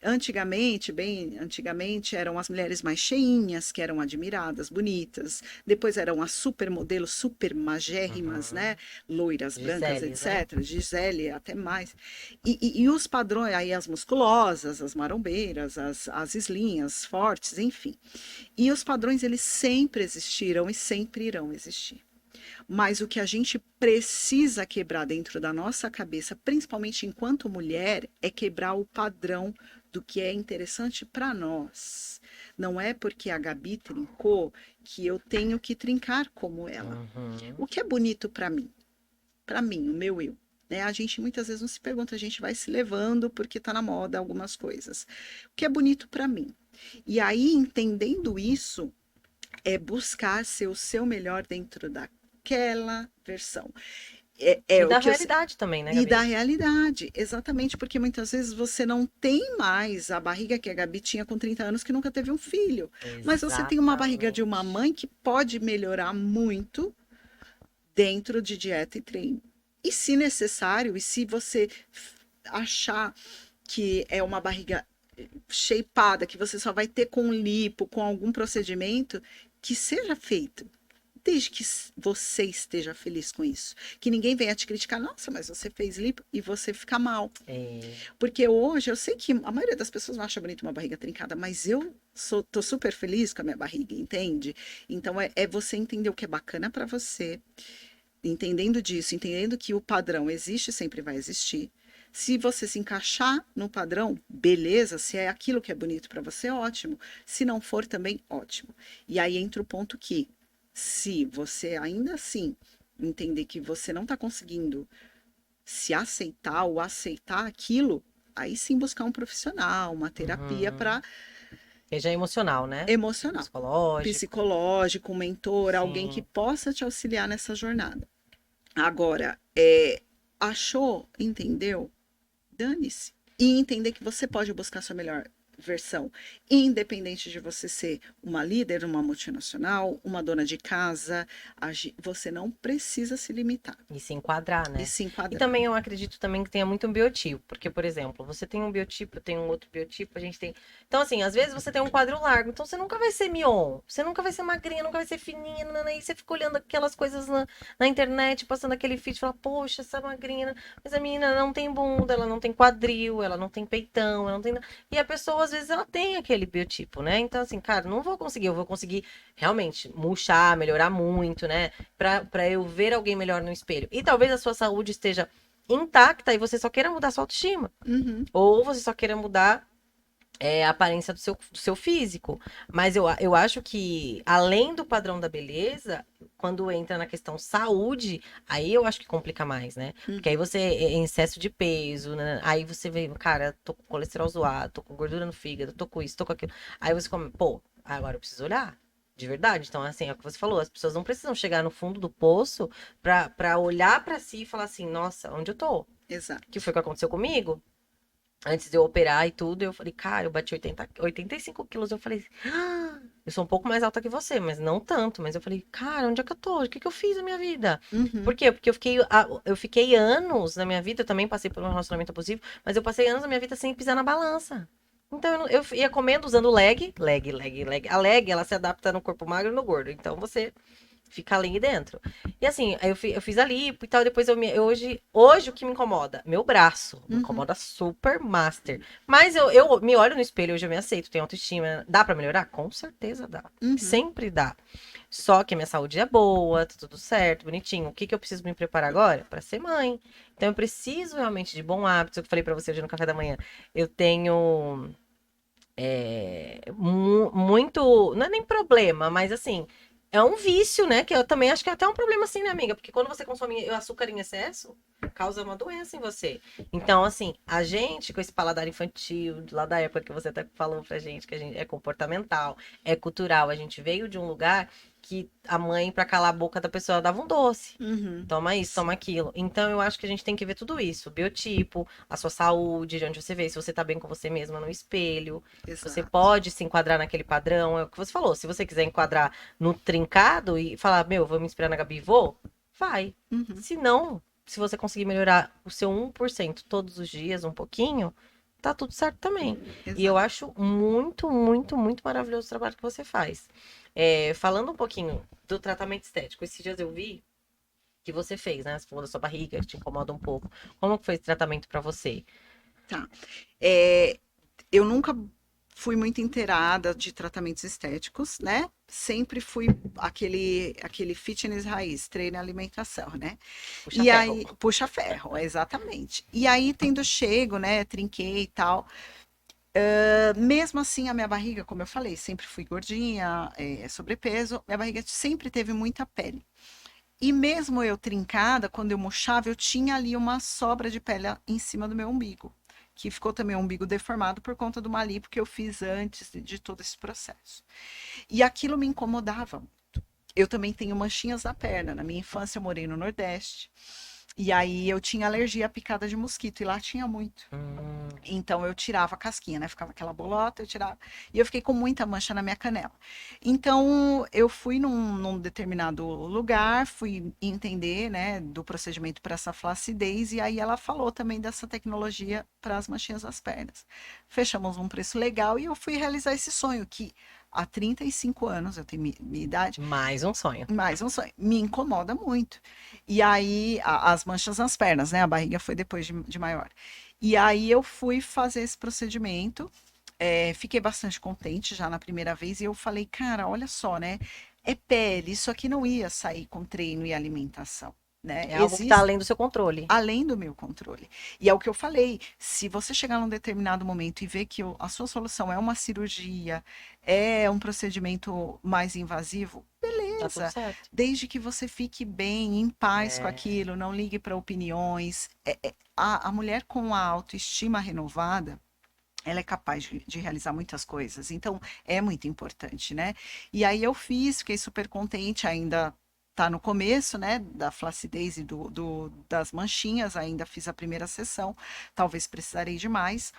Antigamente, bem antigamente, eram as mulheres mais cheinhas, que eram admiradas, bonitas. Depois eram as supermodelos, super magérrimas, Uhum. né? Loiras, brancas, Giseles, né? etc. Gisele, até mais. E os padrões, aí as musculosas, as marombeiras, as slim, fortes, enfim. E os padrões, eles sempre existiram e sempre irão existir. Mas o que a gente precisa quebrar dentro da nossa cabeça, principalmente enquanto mulher, é quebrar o padrão do que é interessante para nós. Não é porque a Gabi trincou que eu tenho que trincar como ela. Uhum. O que é bonito para mim, o meu eu. Né? A gente muitas vezes não se pergunta, a gente vai se levando porque está na moda algumas coisas. O que é bonito para mim? E aí, entendendo isso, é buscar ser o seu melhor dentro daquela versão. É E o da que eu. realidade também, né, E da Gabi? realidade, exatamente, porque muitas vezes você não tem mais a barriga que a Gabi tinha com 30 anos, que nunca teve um filho. Mas você tem uma barriga de uma Exatamente. mãe que pode melhorar muito dentro de dieta e treino. E se necessário, e se você achar que é uma barriga shapeada, que você só vai ter com lipo, com algum procedimento, que seja feito. Desde que você esteja feliz com isso. Que ninguém venha te criticar, nossa, mas você fez lipo e você fica mal. É. Porque hoje eu sei que a maioria das pessoas não acha bonito uma barriga trincada, mas eu tô super feliz com a minha barriga, entende? Então é você entender o que é bacana para você, entendendo disso, entendendo que o padrão existe e sempre vai existir. Se você se encaixar no padrão, beleza. Se é aquilo que é bonito para você, ótimo. Se não for, também ótimo. E aí entra o ponto que, se você ainda assim entender que você não está conseguindo se aceitar ou aceitar aquilo, aí sim buscar um profissional, uma terapia Uhum. para Que já é emocional, né? emocional, Psicológico. psicológico, um mentor, alguém que Sim. possa te auxiliar nessa jornada. Agora, achou, entendeu? Dane-se. E entender que você pode buscar sua melhor versão, independente de você ser uma líder, uma multinacional, uma dona de casa, você não precisa se limitar E se enquadrar, e né? se E enquadrar. também eu acredito também que tenha muito um biotipo. Porque, por exemplo, você tem um biotipo, eu tenho um outro biotipo, a gente tem. Então, assim, às vezes você tem um quadril largo, então você nunca vai ser mion, você nunca vai ser magrinha, nunca vai ser fininha, e você fica olhando aquelas coisas na internet, passando aquele feed e fala, poxa, essa magrinha, mas a menina não tem bunda, ela não tem quadril, ela não tem peitão, ela não tem. E a pessoa, às vezes, ela tem aquele biotipo, né? Então, assim, cara, não vou conseguir, eu vou conseguir realmente murchar, melhorar muito, né? Pra eu ver alguém melhor no espelho. E talvez a sua saúde esteja intacta e você só queira mudar sua autoestima. Uhum, Ou você só queira mudar a aparência do seu físico. Mas eu acho que, além do padrão da beleza, quando entra na questão saúde, aí eu acho que complica mais, né? Porque aí uhum, você é em excesso de peso, né? Aí você vê, cara, tô com colesterol zoado, tô com gordura no fígado, tô com isso, tô com aquilo. Aí você come, pô, agora eu preciso olhar. De verdade. Então, assim, é o que você falou, as pessoas não precisam chegar no fundo do poço pra olhar pra si e falar assim, nossa, onde eu tô? Que exato. foi o que aconteceu comigo? Antes de eu operar e tudo, eu falei, cara, eu bati 85 quilos. Eu falei, ah, eu sou um pouco mais alta que você, mas não tanto. Mas eu falei, cara, onde é que eu tô? O que que eu fiz na minha vida? Por Uhum, quê? Porque eu fiquei anos na minha vida, eu também passei por um relacionamento abusivo, mas eu passei anos na minha vida sem pisar na balança. Então eu ia comendo usando leg. A leg, ela se adapta no corpo magro e no gordo. Então você fica ali dentro. E assim, aí eu fiz a lipo e tal, depois hoje o que me incomoda? Meu braço, me uhum, incomoda super master. Mas eu me olho no espelho, hoje eu me aceito, tenho autoestima. Dá pra melhorar? Com certeza dá. uhum, Sempre dá. Só que a minha saúde é boa, tá tudo certo, bonitinho. O que que eu preciso me preparar agora? Pra ser mãe. Então eu preciso realmente de bons hábitos. Eu falei pra você hoje no café da manhã. Eu tenho muito. Não é nem problema, mas assim, é um vício, né? Que eu também acho que é até um problema, assim, né, amiga? Porque quando você consome açúcar em excesso, causa uma doença em você. Então, assim, a gente, com esse paladar infantil, lá da época que você até falou pra gente, que a gente é comportamental, é cultural, a gente veio de um lugar. que a mãe, pra calar a boca da pessoa, ela dava um doce. Uhum. Toma isso, toma aquilo. Então, eu acho que a gente tem que ver tudo isso. O biotipo, a sua saúde, de onde você vê, se você tá bem com você mesma no espelho. Se você Exato. pode se enquadrar naquele padrão. É o que você falou. Se você quiser enquadrar no trincado e falar, meu, vou me inspirar na Gabi e vou, vai. Uhum. Se não, se você conseguir melhorar o seu 1% todos os dias, um pouquinho, tá tudo certo também. E eu Exato. acho muito, muito, muito maravilhoso o trabalho que você faz. Falando um pouquinho do tratamento estético, esses dias eu vi que você fez, né? Você falou da sua barriga, que te incomoda um pouco. Como que foi esse tratamento pra você? Tá. É, eu nunca fui muito inteirada de tratamentos estéticos, né? Sempre fui aquele fitness raiz, treino e alimentação, né? Puxa E ferro. aí, puxa ferro, exatamente. E aí, tendo chego, né, trinquei e tal. Mesmo assim, a minha barriga, como eu falei, sempre fui gordinha, sobrepeso, minha barriga sempre teve muita pele. E mesmo eu trincada, quando eu murchava, eu tinha ali uma sobra de pele em cima do meu umbigo, que ficou também um umbigo deformado por conta do uma lipo que eu fiz antes de todo esse processo. E aquilo me incomodava. Eu também tenho manchinhas na perna. Na minha infância eu morei no Nordeste. E aí eu tinha alergia à picada de mosquito e lá tinha muito. Hum, Então eu tirava a casquinha, né? Ficava aquela bolota, eu tirava. E eu fiquei com muita mancha na minha canela. Então eu fui num determinado lugar, fui entender, né, do procedimento para essa flacidez, e aí ela falou também dessa tecnologia para as manchinhas das pernas. Fechamos um preço legal e eu fui realizar esse sonho, que há 35 anos, eu tenho minha idade, mais um sonho. mais um sonho, me incomoda muito. E aí, as manchas nas pernas, né? A barriga foi depois de maior. E aí eu fui fazer esse procedimento, fiquei bastante contente já na primeira vez, e eu falei, cara, olha só, né? É pele, isso aqui não ia sair com treino e alimentação, né? É algo que tá Existe além do seu controle. além do meu controle. E é o que eu falei, se você chegar num determinado momento e ver que a sua solução é uma cirurgia, é um procedimento mais invasivo, Tá tudo beleza. certo. Desde que você fique bem, em paz com É, aquilo, não ligue para opiniões. A mulher com a autoestima renovada, ela é capaz de realizar muitas coisas. Então, é muito importante, né? E aí eu fiz, fiquei super contente, ainda tá no começo, né, da flacidez e das manchinhas, ainda fiz a primeira sessão, talvez precisarei de mais,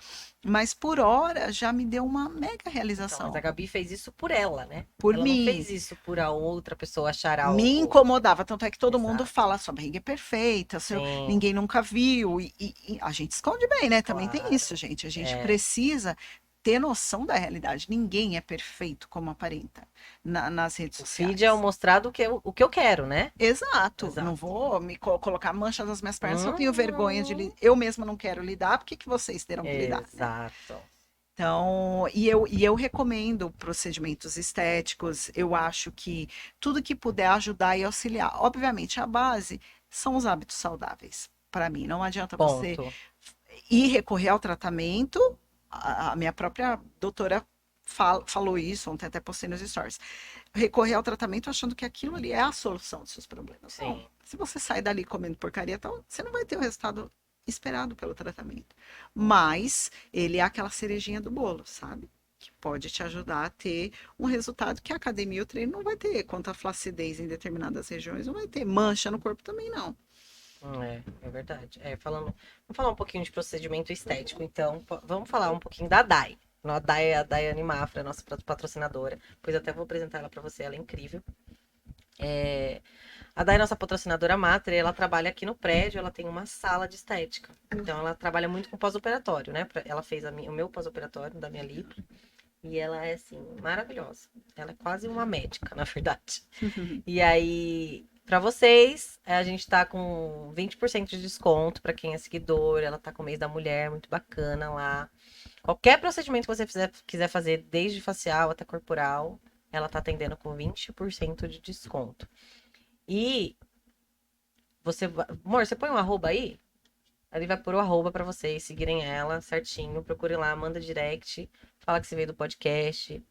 mas por hora já me deu uma mega então, mas a realização. Gabi fez isso por ela, né? Por Ela não mim, fez isso por a outra pessoa achar me algo. incomodava, tanto é que todo mundo Exato. fala, sua barriga é perfeita, Sim, ninguém nunca viu, e a gente esconde bem, né? Também tem isso, claro. gente. A gente É. precisa ter noção da realidade. Ninguém é perfeito como aparenta nas redes O feed é o sociais. mostrado o que eu quero, né? Exato, não Exato. vou me colocar mancha nas minhas pernas se eu tenho vergonha de Hum, eu mesma não quero lidar, por que que vocês terão que lidar, né? exato. Então, e eu recomendo procedimentos estéticos. Eu acho que tudo que puder ajudar e auxiliar. Obviamente, a base são os hábitos saudáveis. Para mim, não adianta você Ponto. ir recorrer ao tratamento. A minha própria doutora falou isso, ontem até postei nos stories. Recorrer ao tratamento achando que aquilo ali é a solução dos seus problemas. Não. Sim. Se você sai dali comendo porcaria, então você não vai ter o resultado esperado pelo tratamento. Hum, Mas ele é aquela cerejinha do bolo, sabe? Que pode te ajudar a ter um resultado que a academia e o treino não vai ter. Quanto à flacidez em determinadas regiões, não vai ter. Mancha no corpo também não. é verdade. Vamos falar um pouquinho de procedimento estético, então. Vamos falar um pouquinho da Dai. A Dai é a Daiane Mafra, nossa patrocinadora. Pois até vou apresentar ela para você, ela é incrível. É, a Dai é nossa patrocinadora mater, ela trabalha aqui no prédio, ela tem uma sala de estética. Então ela trabalha muito com pós-operatório, né? Ela fez o meu pós-operatório da minha lipo. E ela é, assim, maravilhosa. Ela é quase uma médica, na verdade. E aí, pra vocês, a gente tá com 20% de desconto pra quem é seguidor. Ela tá com o mês da mulher, muito bacana lá. Qualquer procedimento que você quiser fazer, desde facial até corporal, ela tá atendendo com 20% de desconto. E amor, você põe um arroba aí? Ele vai pôr o arroba pra vocês seguirem ela certinho. Procure lá, manda direct, fala que você veio do podcast.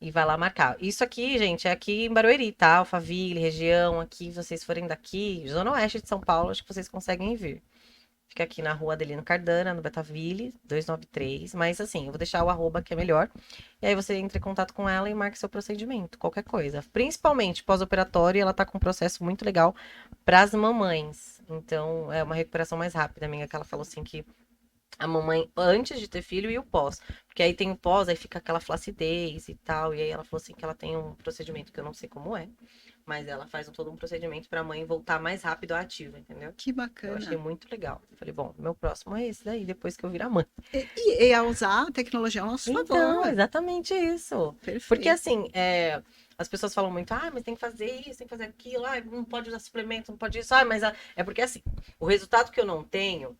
E vai lá marcar. Isso aqui, gente, é aqui em Barueri, tá? Alphaville, região, aqui, se vocês forem daqui, Zona Oeste de São Paulo, acho que vocês conseguem vir. Fica aqui na rua Adelino Cardana, no Betaville, 293. Mas assim, eu vou deixar o arroba que é melhor. E aí você entra em contato com ela e marca seu procedimento, qualquer coisa. Principalmente pós-operatório, ela tá com um processo muito legal para as mamães. Então, é uma recuperação mais rápida, amiga, que ela falou assim que a mamãe antes de ter filho e o pós. Porque aí tem o pós, aí fica aquela flacidez e tal. E aí ela falou assim que ela tem um procedimento que eu não sei como é. Mas ela faz todo um procedimento pra mãe voltar mais rápido à ativa, entendeu? Que Eu achei bacana. muito legal. Eu falei, bom, meu próximo é esse daí, depois que eu virar mãe. E a usar a tecnologia ao nosso Então, favor. exatamente isso. Porque Perfeito. assim, as pessoas falam muito, mas tem que fazer isso, tem que fazer aquilo, não pode usar suplemento, não pode isso, mas é porque assim, o resultado que eu não tenho,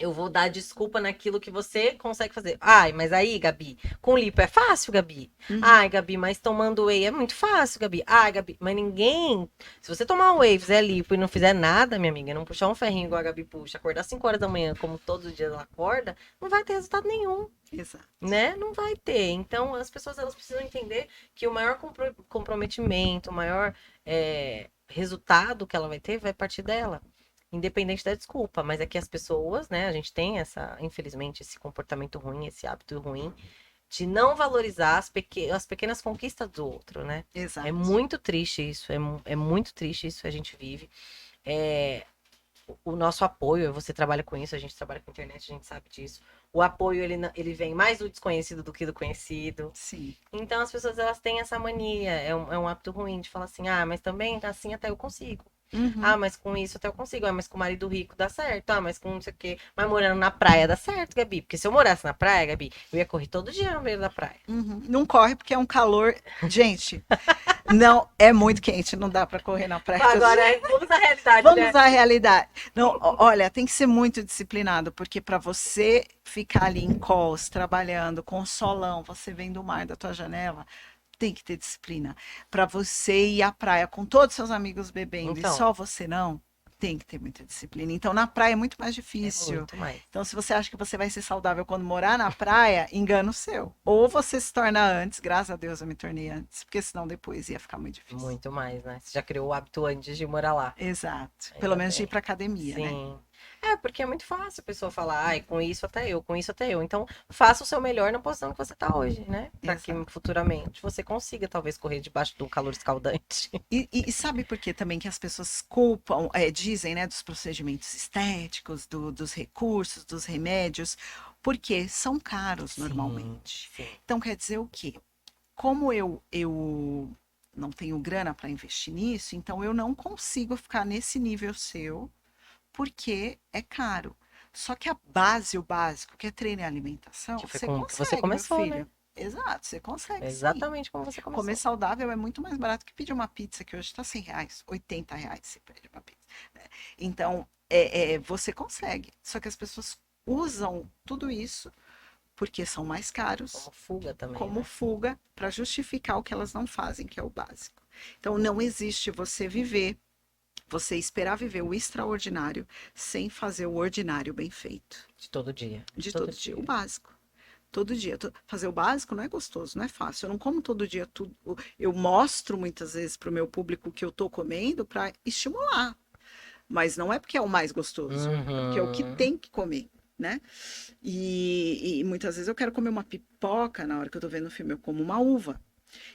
eu vou dar desculpa naquilo que você consegue fazer. Ai, mas aí, Gabi, com lipo é fácil, Gabi. Uhum. Ai, Gabi, mas tomando whey é muito fácil, Gabi. Ai, Gabi, mas ninguém. Se você tomar um whey, fizer lipo e não fizer nada, minha amiga, não puxar um ferrinho igual a Gabi puxa, acordar 5 horas da manhã, como todos os dias ela acorda, não vai ter resultado nenhum, Exato. né? Não vai ter. Então, as pessoas elas precisam entender que o maior comprometimento, o maior resultado que ela vai ter vai partir dela. Independente da desculpa, mas é que as pessoas, né, a gente tem infelizmente, esse comportamento ruim, esse hábito ruim de não valorizar as pequenas conquistas do outro, né? É Exato. muito triste isso, é muito triste isso que a gente vive. É, o nosso apoio, você trabalha com isso, a gente trabalha com internet, a gente sabe disso. O apoio, ele vem mais do desconhecido do que do conhecido. Sim. Então, as pessoas, elas têm essa mania, é um hábito ruim de falar assim, mas também assim até eu consigo. Uhum. Mas com isso até eu consigo. Mas com o marido rico dá certo. Mas com não sei o quê. Mas morando na praia dá certo, Gabi. Porque se eu morasse na praia, Gabi, eu ia correr todo dia no meio da praia. Uhum. Não corre porque é um calor. Gente, não é muito quente, não dá para correr na praia todo Agora, dia. vamos à realidade, Vamos né? à realidade. Não, olha, tem que ser muito disciplinado, porque para você ficar ali em calls, trabalhando com o solão, você vendo o mar da tua janela, tem que ter disciplina. Para você ir à praia com todos seus amigos bebendo e Então, só você não, tem que ter muita disciplina. Então, na praia é muito mais é difícil. muito mais. Então, se você acha que você vai ser saudável quando morar na praia, engano seu. Ou você se torna antes, graças a Deus eu me tornei antes, porque senão depois ia ficar muito difícil. Muito mais, né? Você já criou o hábito antes de morar lá. Exato. Pelo Ainda menos de ir bem. para academia, né? Sim. Porque é muito fácil a pessoa falar, com isso até eu, com isso até eu. Então, faça o seu melhor na posição que você tá hoje, né? Pra que Exato. futuramente você consiga, talvez, correr debaixo do calor escaldante. E sabe por que também que as pessoas culpam, dizem, né, dos procedimentos estéticos, dos recursos, dos remédios, porque são caros Sim, normalmente. sim. Então quer dizer o quê? Como eu não tenho grana para investir nisso, então eu não consigo ficar nesse nível seu, porque é caro. Só que a base, o básico, que é treino e alimentação, Que foi você com que você consegue, meu começou, né? filho. Exato, você consegue É sim. exatamente como você Comer começou. saudável é muito mais barato que pedir uma pizza, que hoje está R$ 100, R$ 80 você pede uma pizza. Né? Então, você consegue. Só que as pessoas usam tudo isso porque são mais caros, Como fuga também, como né? fuga, para justificar o que elas não fazem, que é o básico. Então, não existe você esperar viver o extraordinário sem fazer o ordinário bem feito. De todo dia. De Todo todo dia. O dia. básico. Todo dia. Fazer o básico não é gostoso, não é fácil. Eu não como todo dia tudo. Eu mostro muitas vezes para o meu público o que eu estou comendo para estimular. Mas não é porque é o mais gostoso, é porque é o que Uhum. tem que comer, né? E muitas vezes eu quero comer uma pipoca na hora que eu estou vendo o filme, eu como uma uva.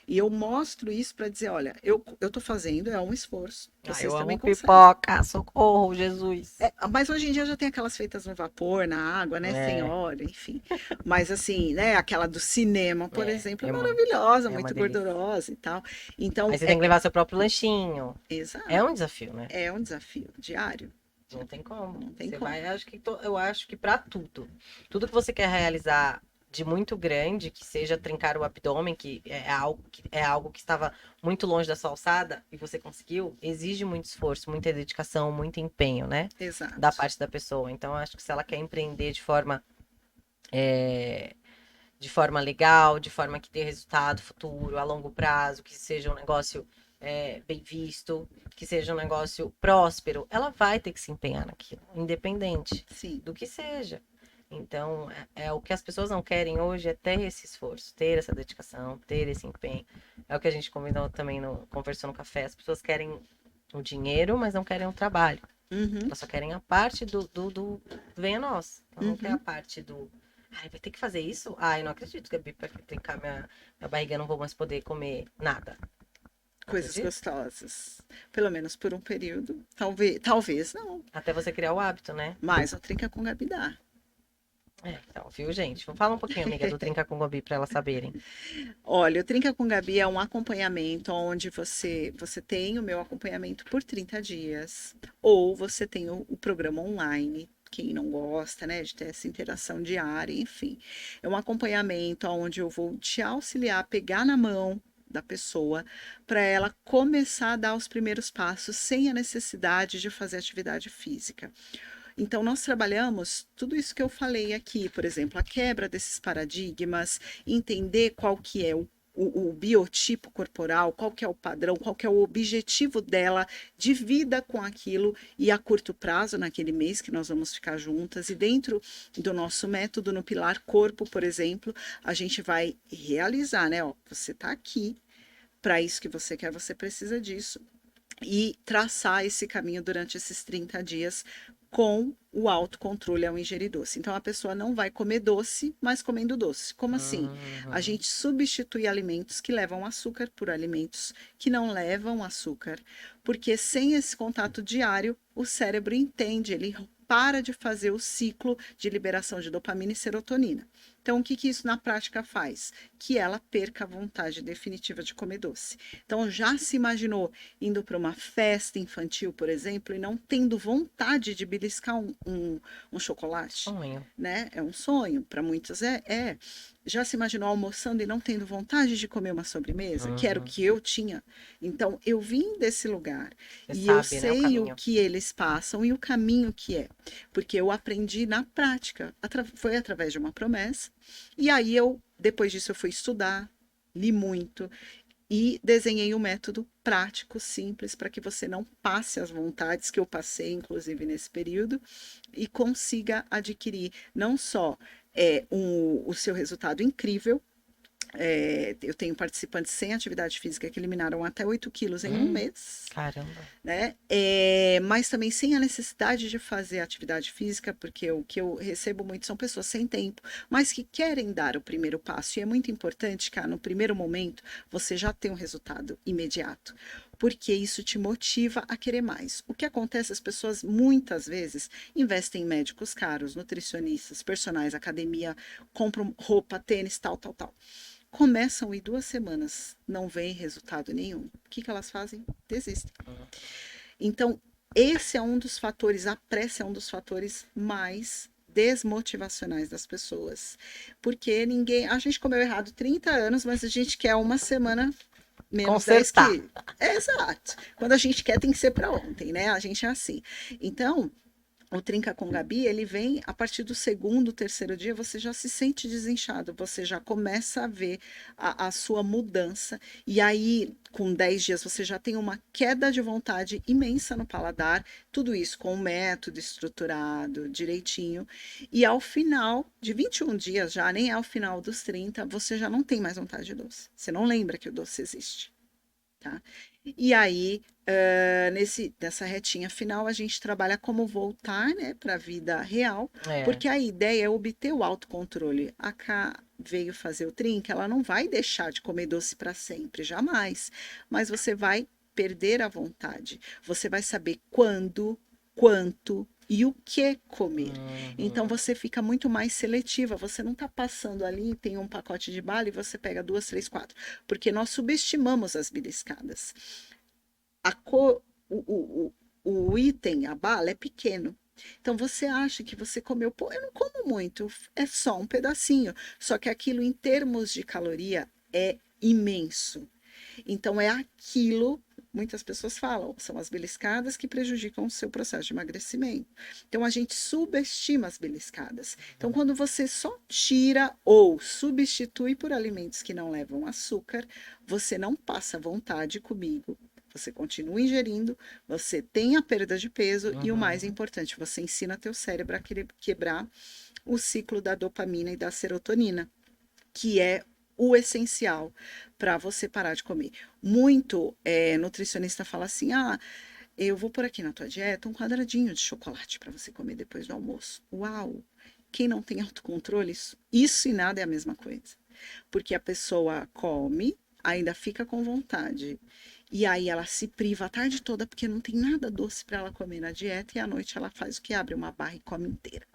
E eu mostro isso para dizer, olha, eu tô fazendo, é um esforço. Vocês Eu também amo conseguem. pipoca, socorro, Jesus. Mas hoje em dia já tem aquelas feitas no vapor, na água, né? Sem É, óleo, enfim. Mas assim, né? Aquela do cinema, por exemplo, é é maravilhosa, é uma muito delícia. gordurosa e tal. Aí Então, você tem que levar seu próprio lanchinho. É exato. um desafio, né? É um desafio diário. Não tem como. Não tem Você como. vai, eu acho que para tudo que você quer realizar de muito grande, que seja trincar o abdômen, que é algo que estava muito longe da sua alçada e você conseguiu, exige muito esforço, muita dedicação, muito empenho, né? Da Exato. parte da pessoa. Então, eu acho que se ela quer empreender de forma legal, de forma que dê resultado futuro, a longo prazo, que seja um negócio bem visto, que seja um negócio próspero, ela vai ter que se empenhar naquilo, independente Sim. do que seja. Então, o que as pessoas não querem hoje é ter esse esforço, ter essa dedicação, ter esse empenho. É o que a gente combinou também conversou no café. As pessoas querem o dinheiro, mas não querem o trabalho. Uhum, Elas só querem a parte do vem a nós. Ela não quer a uhum. parte do. Ai, vai ter que fazer isso? Ai, não acredito que a Bi vai trincar minha barriga, eu não vou mais poder comer nada. Não Coisas acredito. gostosas. Pelo menos por um período. Talvez não. Até você criar o hábito, né? Mas o Trinca com Gabi dá. É, então, viu, gente? Vou falar um pouquinho, amiga, do Trinca com Gobi pra elas saberem. Olha, o Trinca com Gabi é um acompanhamento onde você tem o meu acompanhamento por 30 dias, ou você tem o programa online. Quem não gosta, né, de ter essa interação diária, enfim. É um acompanhamento onde eu vou te auxiliar a pegar na mão da pessoa para ela começar a dar os primeiros passos sem a necessidade de fazer atividade física. Então, nós trabalhamos tudo isso que eu falei aqui, por exemplo, a quebra desses paradigmas, entender qual que é o biotipo corporal, qual que é o padrão, qual que é o objetivo dela de vida com aquilo e a curto prazo, naquele mês que nós vamos ficar juntas. E dentro do nosso método, no pilar corpo, por exemplo, a gente vai realizar, né? Ó, você está aqui, para isso que você quer, você precisa disso e traçar esse caminho durante esses 30 dias com o autocontrole ao ingerir doce. Então a pessoa não vai comer doce, mas comendo doce. Como assim? A Uhum. gente substitui alimentos que levam açúcar por alimentos que não levam açúcar, porque sem esse contato diário, o cérebro entende, ele para de fazer o ciclo de liberação de dopamina e serotonina. Então, o que, que isso na prática faz? Que ela perca a vontade definitiva de comer doce. Então, já se imaginou indo para uma festa infantil, por exemplo, e não tendo vontade de beliscar um chocolate? Sonho. Né? É um sonho, para muitos é. Já se imaginou almoçando e não tendo vontade de comer uma sobremesa? Que era o Uhum. que eu tinha. Então, eu vim desse lugar Você e eu sabe, né, o sei o caminho. que eles passam e o caminho que é, porque eu aprendi na prática, foi através de uma promessa. E aí depois disso, eu fui estudar, li muito e desenhei um método prático, simples, para que você não passe as vontades que eu passei, inclusive nesse período, e consiga adquirir não só o seu resultado incrível. Eu tenho participantes sem atividade física que eliminaram até 8 quilos em um Hum, mês, caramba. né? Mas também sem a necessidade de fazer atividade física, porque o que eu recebo muito são pessoas sem tempo, mas que querem dar o primeiro passo. E é muito importante que no primeiro momento você já tenha um resultado imediato, porque isso te motiva a querer mais. O que acontece, as pessoas muitas vezes investem em médicos caros, nutricionistas, personagens, academia, compram roupa, tênis, tal, tal, tal. Começam em 2 semanas, não vem resultado nenhum. O que elas fazem? Desistem. Então, esse é um dos fatores, a pressa é um dos fatores mais desmotivacionais das pessoas. Porque a gente comeu errado 30 anos, mas a gente quer uma semana menos 10 Consertar. quilos. É exato. Quando a gente quer, tem que ser para ontem, né? A gente é assim. Então, o Trinca com Gabi, ele vem a partir do segundo, terceiro dia, você já se sente desinchado, você já começa a ver a sua mudança, e aí, com 10 dias, você já tem uma queda de vontade imensa no paladar, tudo isso com um método estruturado, direitinho, e ao final de 21 dias, já nem ao final dos 30, você já não tem mais vontade de doce, você não lembra que o doce existe. Tá? E aí, nessa retinha final, a gente trabalha como voltar, né, para a vida real, É. porque a ideia é obter o autocontrole. A Cá veio fazer o trinca, ela não vai deixar de comer doce para sempre, jamais. Mas você vai perder a vontade. Você vai saber quando, quanto e o que comer. Então Uhum. você fica muito mais seletiva. Você não está passando ali, tem um pacote de bala e você pega duas, três, quatro, porque nós subestimamos as beliscadas. A cor, o item, a bala, é pequeno. Então você acha que você comeu, pô, eu não como muito, é só um pedacinho. Só que aquilo, em termos de caloria, é imenso. Então é aquilo, muitas pessoas falam, são as beliscadas que prejudicam o seu processo de emagrecimento. Então a gente subestima as beliscadas. Então quando você só tira ou substitui por alimentos que não levam açúcar, você não passa vontade comigo. Você continua ingerindo, você tem a perda de peso e o mais Uhum. importante, você ensina teu cérebro a quebrar o ciclo da dopamina e da serotonina, que é o essencial para você parar de comer. Muito nutricionista fala assim: ah, eu vou pôr aqui na tua dieta um quadradinho de chocolate para você comer depois do almoço. Uau! Quem não tem autocontrole, isso e nada é a mesma coisa. Porque a pessoa come, ainda fica com vontade. E aí ela se priva a tarde toda porque não tem nada doce para ela comer na dieta e à noite ela faz o que? Abre uma barra e come inteira.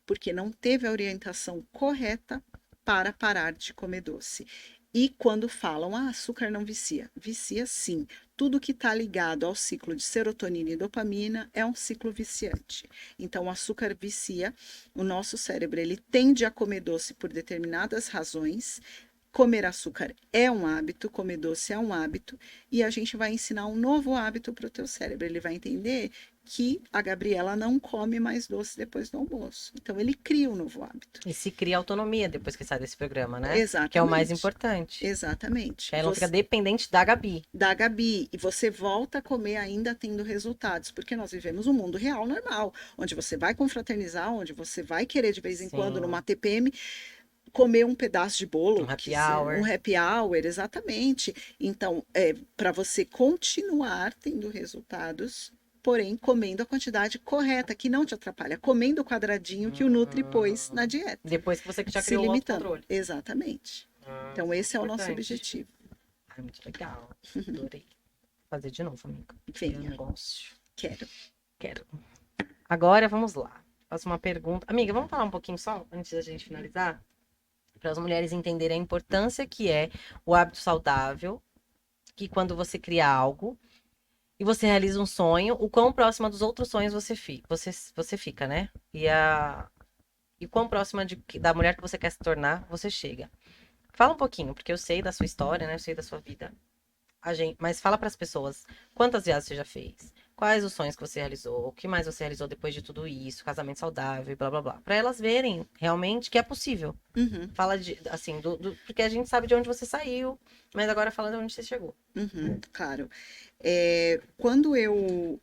Porque não teve a orientação correta para parar de comer doce. E quando falam, açúcar não vicia. Vicia sim. Tudo que está ligado ao ciclo de serotonina e dopamina é um ciclo viciante. Então, o açúcar vicia. O nosso cérebro ele tende a comer doce por determinadas razões. Comer açúcar é um hábito, comer doce é um hábito, e a gente vai ensinar um novo hábito para o teu cérebro. Ele vai entender que a Gabriela não come mais doce depois do almoço. Então, ele cria um novo hábito. E se cria autonomia depois que sai desse programa, né? Que é o mais Exatamente. importante. Exatamente. Que aí ela não fica dependente da Gabi. Da Gabi, e você volta a comer ainda tendo resultados, porque nós vivemos um mundo real normal, onde você vai confraternizar, onde você vai querer de vez em quando Sim. numa TPM comer um pedaço de bolo, Um happy hour. um happy hour, exatamente. Então, para você continuar tendo resultados, porém comendo a quantidade correta, que não te atrapalha, comendo o quadradinho que o Nutri pôs na dieta. Depois que você já Se criou o limitando. autocontrole. Exatamente. Então, esse é o nosso Importante. objetivo. Ai, muito legal. Adorei. Fazer de novo, amiga. Venha. Negócio. Quero. Agora vamos lá. Faço uma pergunta. Amiga, vamos falar um pouquinho só, antes da gente finalizar? Para as mulheres entenderem a importância que é o hábito saudável, que quando você cria algo e você realiza um sonho, o quão próxima dos outros sonhos você fica, né? E quão próxima da mulher que você quer se tornar, você chega. Fala um pouquinho, porque eu sei da sua história, né? Eu sei da sua vida. Mas fala para as pessoas quantas viagens você já fez, quais os sonhos que você realizou, o que mais você realizou depois de tudo isso, casamento saudável, blá blá blá, para elas verem realmente que é possível. Uhum. Fala de assim, porque a gente sabe de onde você saiu, mas agora fala de onde você chegou. Claro. Quando eu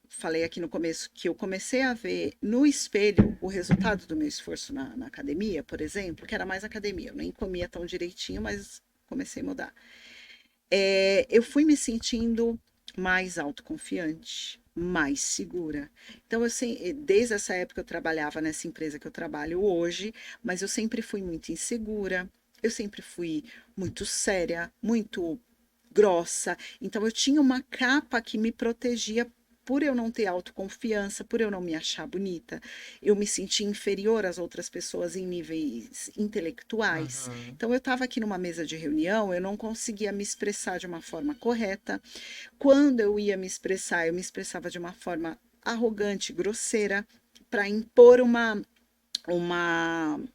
falei aqui no começo que eu comecei a ver no espelho o resultado do meu esforço na academia, por exemplo, que era mais academia, eu nem comia tão direitinho, mas comecei a mudar. Eu fui me sentindo mais autoconfiante, mais segura. Então, desde essa época eu trabalhava nessa empresa que eu trabalho hoje, mas eu sempre fui muito insegura, eu sempre fui muito séria, muito grossa. Então, eu tinha uma capa que me protegia por eu não ter autoconfiança, por eu não me achar bonita, eu me sentia inferior às outras pessoas em níveis intelectuais. Então, eu estava aqui numa mesa de reunião, eu não conseguia me expressar de uma forma correta. Quando eu ia me expressar, eu me expressava de uma forma arrogante, grosseira, para impor uma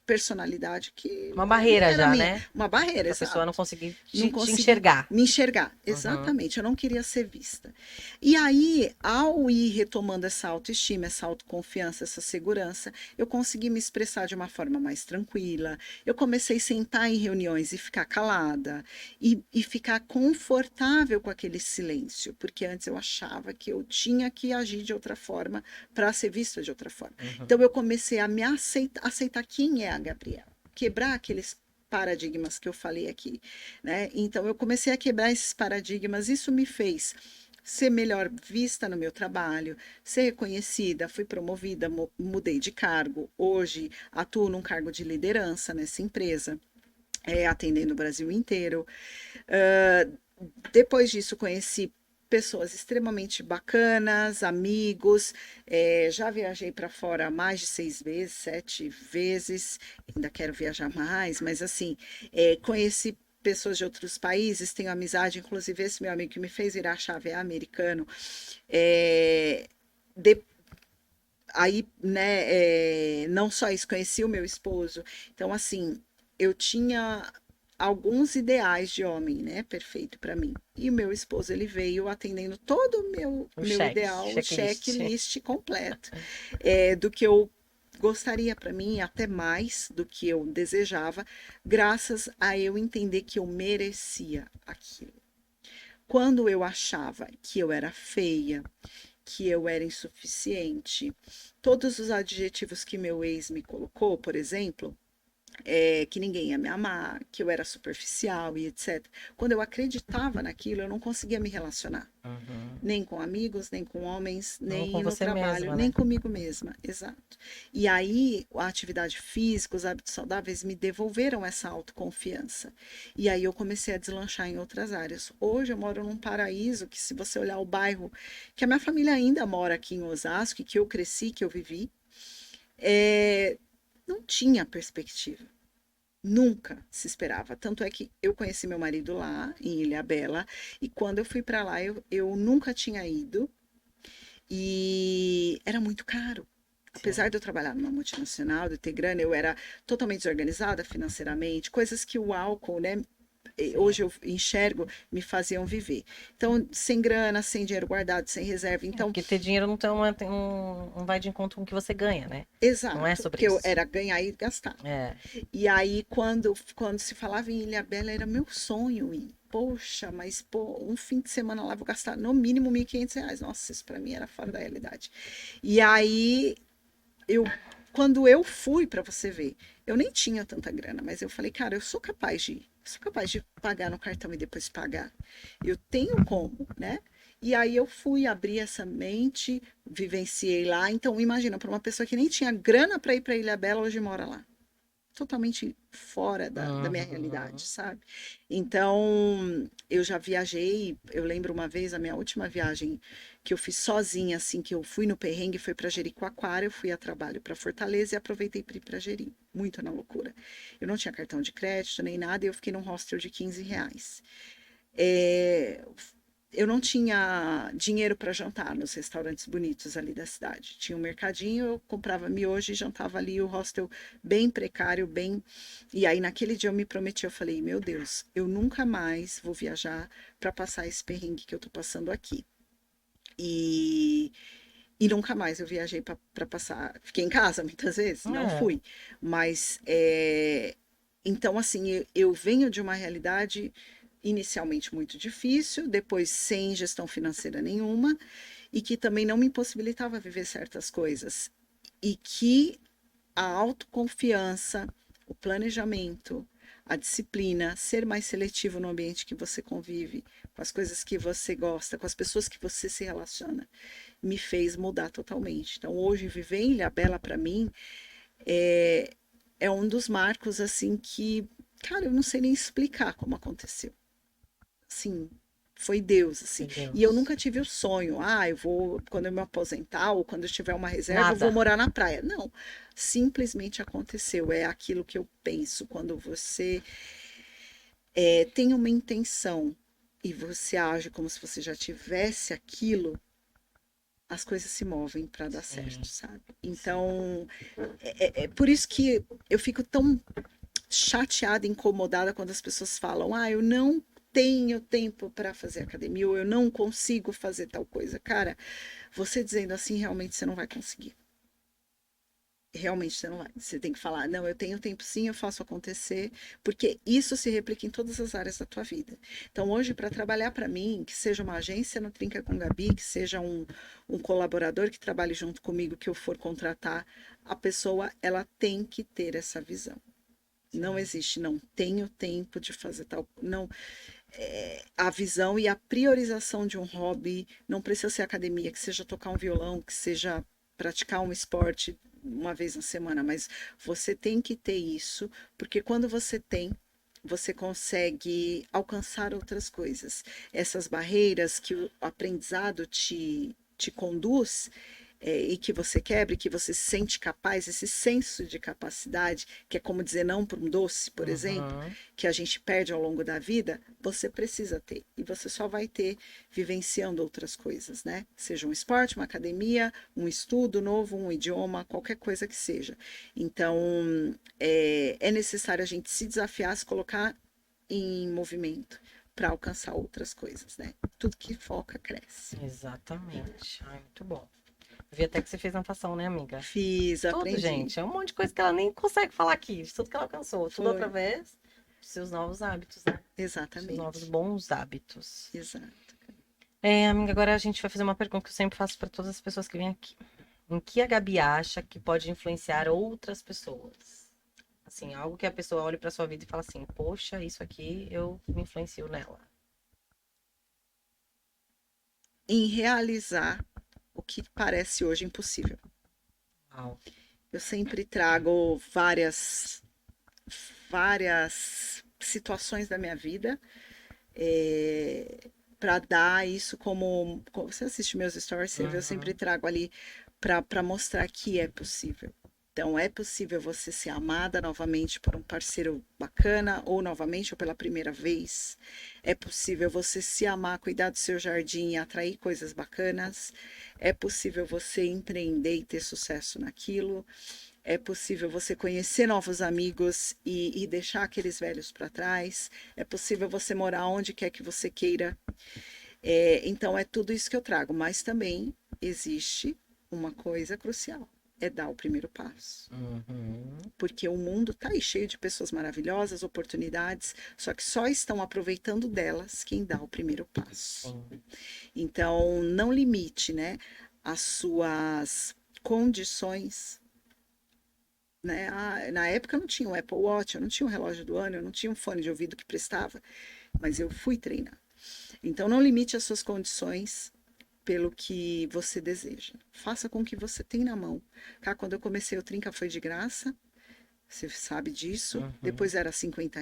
personalidade que Uma nem barreira era já, minha. né? Uma barreira, Pra pessoa não exato. conseguir Não te consegui enxergar. me enxergar, exatamente. Eu não queria ser vista. E aí, ao ir retomando essa autoestima, essa autoconfiança, essa segurança, eu consegui me expressar de uma forma mais tranquila. Eu comecei a sentar em reuniões e ficar calada e ficar confortável com aquele silêncio, porque antes eu achava que eu tinha que agir de outra forma para ser vista de outra forma. Então eu comecei a me aceitar quem é a Gabriela, quebrar aqueles paradigmas que eu falei aqui, né? Então eu comecei a quebrar esses paradigmas, isso me fez ser melhor vista no meu trabalho, ser reconhecida, fui promovida, mudei de cargo, hoje atuo num cargo de liderança nessa empresa, atendendo o Brasil inteiro. Depois disso conheci pessoas extremamente bacanas, amigos, já viajei para fora mais de 6 vezes, 7 vezes, ainda quero viajar mais, mas assim, conheci pessoas de outros países, tenho amizade, inclusive esse meu amigo que me fez virar a chave é americano. É, de, aí, né, não só isso, conheci o meu esposo, então assim, eu tinha alguns ideais de homem, né, perfeito para mim. E o meu esposo, ele veio atendendo todo o O meu ideal, checklist. checklist completo, do que eu gostaria para mim, até mais do que eu desejava, graças a eu entender que eu merecia aquilo. Quando eu achava que eu era feia, que eu era insuficiente, todos os adjetivos que meu ex me colocou, por exemplo, que ninguém ia me amar, que eu era superficial e etc. Quando eu acreditava naquilo, eu não conseguia me relacionar. Uhum. Nem com amigos, nem com homens, Não com nem no você trabalho, mesma, nem né? comigo mesma. Exato. E aí, a atividade física, os hábitos saudáveis me devolveram essa autoconfiança. E aí eu comecei a deslanchar em outras áreas. Hoje eu moro num paraíso que, se você olhar o bairro, que a minha família ainda mora aqui em Osasco, que eu cresci, que eu vivi, é, não tinha perspectiva. Nunca se esperava. Tanto é que eu conheci meu marido lá, em Ilhabela, e quando eu fui para lá, eu nunca tinha ido e era muito caro. Apesar Sim. de eu trabalhar numa multinacional, de ter grana, eu era totalmente desorganizada financeiramente, coisas que o álcool, né, Sim. hoje eu enxergo, me faziam viver. Então, sem grana, sem dinheiro guardado, sem reserva. É, Então, porque ter dinheiro não vai de encontro com o que você ganha, né? Não é exato, sobre porque eu isso. era ganhar e gastar. É. E aí, quando se falava em Ilhabela, era meu sonho ir. Poxa, mas pô, um fim de semana lá vou gastar no mínimo R$ 1.500. Nossa, isso para mim era fora da realidade. E aí, eu, quando eu fui, para você ver, eu nem tinha tanta grana, mas eu falei, cara, eu sou capaz de ir. Eu sou capaz de pagar no cartão e depois pagar. Eu tenho como, né? E aí eu fui abrir essa mente, vivenciei lá. Então, imagina, para uma pessoa que nem tinha grana para ir para Ilhabela, hoje mora lá totalmente fora da minha realidade, Uhum. sabe? Então, eu já viajei, eu lembro uma vez, a minha última viagem que eu fiz sozinha, assim, que eu fui no perrengue, foi para Jericoacoara, eu fui a trabalho para Fortaleza e aproveitei para ir para Jeri, muito na loucura. Eu não tinha cartão de crédito nem nada, e eu fiquei num hostel de R$ 15. É, eu não tinha dinheiro para jantar nos restaurantes bonitos ali da cidade. Tinha um mercadinho, eu comprava miojo e jantava ali, o hostel bem precário, bem. E aí naquele dia eu me prometi, eu falei, meu Deus, eu nunca mais vou viajar para passar esse perrengue que eu tô passando aqui. E, e nunca mais eu viajei para passar. Fiquei em casa muitas vezes, não É. fui. Mas então, assim, eu venho de uma realidade inicialmente muito difícil, depois sem gestão financeira nenhuma, e que também não me impossibilitava viver certas coisas. E que a autoconfiança, o planejamento, a disciplina, ser mais seletivo no ambiente que você convive, com as coisas que você gosta, com as pessoas que você se relaciona, me fez mudar totalmente. Então, hoje, viver em Ilhabela, para mim, é, é um dos marcos, assim, que, cara, eu não sei nem explicar como aconteceu. Assim, foi Deus, assim. Foi E eu Deus. nunca tive o sonho, eu vou, quando eu me aposentar ou quando eu tiver uma reserva, eu vou Nada. morar na praia. Não, simplesmente aconteceu. É aquilo que eu penso. Quando você tem uma intenção e você age como se você já tivesse aquilo, as coisas se movem para dar certo, Sim. sabe? Sim. Então, é por isso que eu fico tão chateada, incomodada quando as pessoas falam: eu não tenho tempo para fazer academia, ou eu não consigo fazer tal coisa. Cara, você dizendo assim, realmente você não vai conseguir. Realmente você não vai. Você tem que falar: não, eu tenho tempo sim, eu faço acontecer, porque isso se replica em todas as áreas da tua vida. Então, hoje, para trabalhar para mim, que seja uma agência no Trinca com Gabi, que seja um colaborador que trabalhe junto comigo, que eu for contratar, a pessoa, ela tem que ter essa visão. Não Sim. existe, não tenho tempo de fazer tal. Não, a visão e a priorização de um hobby não precisa ser academia, que seja tocar um violão, que seja praticar um esporte uma vez na semana, mas você tem que ter isso, porque quando você tem, você consegue alcançar outras coisas. Essas barreiras que o aprendizado te conduz, e que você quebre, que você se sente capaz, esse senso de capacidade, que é como dizer não para um doce, por exemplo, Uhum. que a gente perde ao longo da vida, você precisa ter. E você só vai ter vivenciando outras coisas, né? Seja um esporte, uma academia, um estudo novo, um idioma, qualquer coisa que seja. Então, é necessário a gente se desafiar, se colocar em movimento para alcançar outras coisas, né? Tudo que foca cresce. Exatamente. Ai, muito bom. Eu vi até que você fez natação, né, amiga? Fiz, Tudo, aprendi. gente. É um monte de coisa que ela nem consegue falar aqui. De tudo que ela alcançou. Tudo Foi, através dos seus novos hábitos, né? Dos seus novos exatamente. bons hábitos. Exato. É, amiga, agora a gente vai fazer uma pergunta que eu sempre faço para todas as pessoas que vêm aqui. Em que a Gabi acha que pode influenciar outras pessoas? Assim, algo que a pessoa olhe pra sua vida e fala assim, poxa, isso aqui eu me influencio nela. Em realizar o que parece hoje impossível. Uau. Eu sempre trago várias situações da minha vida para dar isso como você assiste meus stories, você vê, eu sempre Uhum. trago ali para mostrar que é possível. Então, é possível você ser amada novamente por um parceiro bacana, ou novamente, ou pela primeira vez. É possível você se amar, cuidar do seu jardim e atrair coisas bacanas. É possível você empreender e ter sucesso naquilo. É possível você conhecer novos amigos e deixar aqueles velhos para trás. É possível você morar onde quer que você queira. Então, é tudo isso que eu trago. Mas também existe uma coisa crucial: é dar o primeiro passo. Uhum. Porque o mundo está aí cheio de pessoas maravilhosas, oportunidades, só que só estão aproveitando delas quem dá o primeiro passo. Sim. Então, não limite, né, as suas condições, né? Na época eu não tinha um Apple Watch, eu não tinha um relógio do ano, eu não tinha um fone de ouvido que prestava, mas eu fui treinar. Então, não limite as suas condições pelo que você deseja. Faça com o que você tem na mão. Tá? Quando eu comecei o Trinca foi de graça, você sabe disso. Uhum. Depois era R$ 50.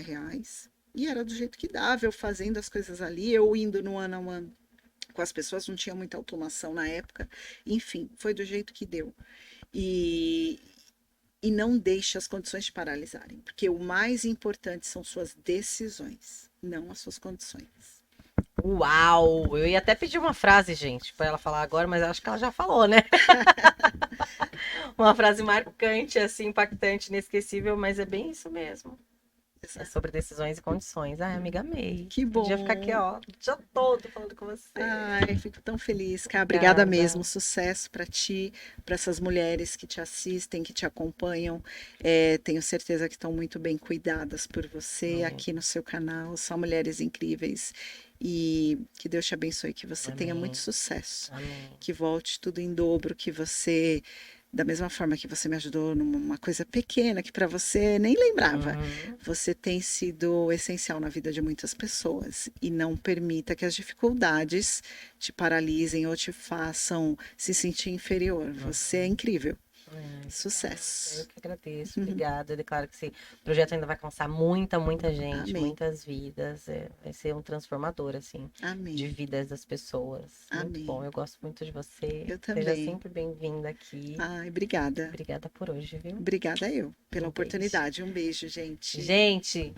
E era do jeito que dava, eu fazendo as coisas ali, eu indo no one on one com as pessoas, não tinha muita automação na época. Enfim, foi do jeito que deu. E, e não deixe as condições te paralisarem, porque o mais importante são suas decisões, não as suas condições. Uau! Eu ia até pedir uma frase, gente, pra ela falar agora, mas eu acho que ela já falou, né? Uma frase marcante, assim, impactante, inesquecível, mas é bem isso mesmo. É sobre decisões e condições. Ai, amiga, amei. Que Podia ficar aqui, bom. ó, o dia todo falando com você. Ai, fico tão feliz, cara. Obrigada Obrigada. mesmo. Sucesso para ti, para essas mulheres que te assistem, que te acompanham. Tenho certeza que estão muito bem cuidadas por você Amém. aqui no seu canal. São mulheres incríveis. E que Deus te abençoe, que você tenha muito Amém. sucesso, Amém. que volte tudo em dobro, que você, da mesma forma que você me ajudou numa coisa pequena que para você nem lembrava, Uhum. você tem sido essencial na vida de muitas pessoas e não permita que as dificuldades te paralisem ou te façam se sentir inferior. Você é Uhum. incrível. Ai, obrigada. Eu Sucesso. que agradeço. Obrigada. Eu declaro que esse projeto ainda vai alcançar muita, muita gente, Amém. muitas vidas. Vai ser um transformador, assim, de Amém. vidas das pessoas. Muito bom. Amém. Eu gosto muito de você. Eu Seja também. sempre bem-vinda aqui. Ai, obrigada. Obrigada por hoje, viu? Obrigada eu pela Um beijo. oportunidade. Um beijo, gente. Gente,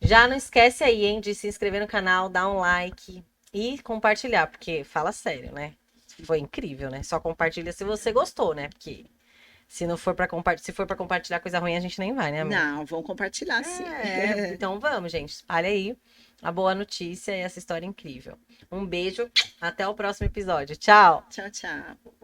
já não esquece aí, hein, de se inscrever no canal, dar um like e compartilhar, porque fala sério, né? Foi incrível, né? Só compartilha se você gostou, né? Porque se não for para compartilhar, se for para compartilhar coisa ruim, a gente nem vai, né, amiga? Não, vão compartilhar sim. Então vamos, gente. Espalha aí a boa notícia e essa história incrível. Um beijo, até o próximo episódio. Tchau. Tchau, tchau.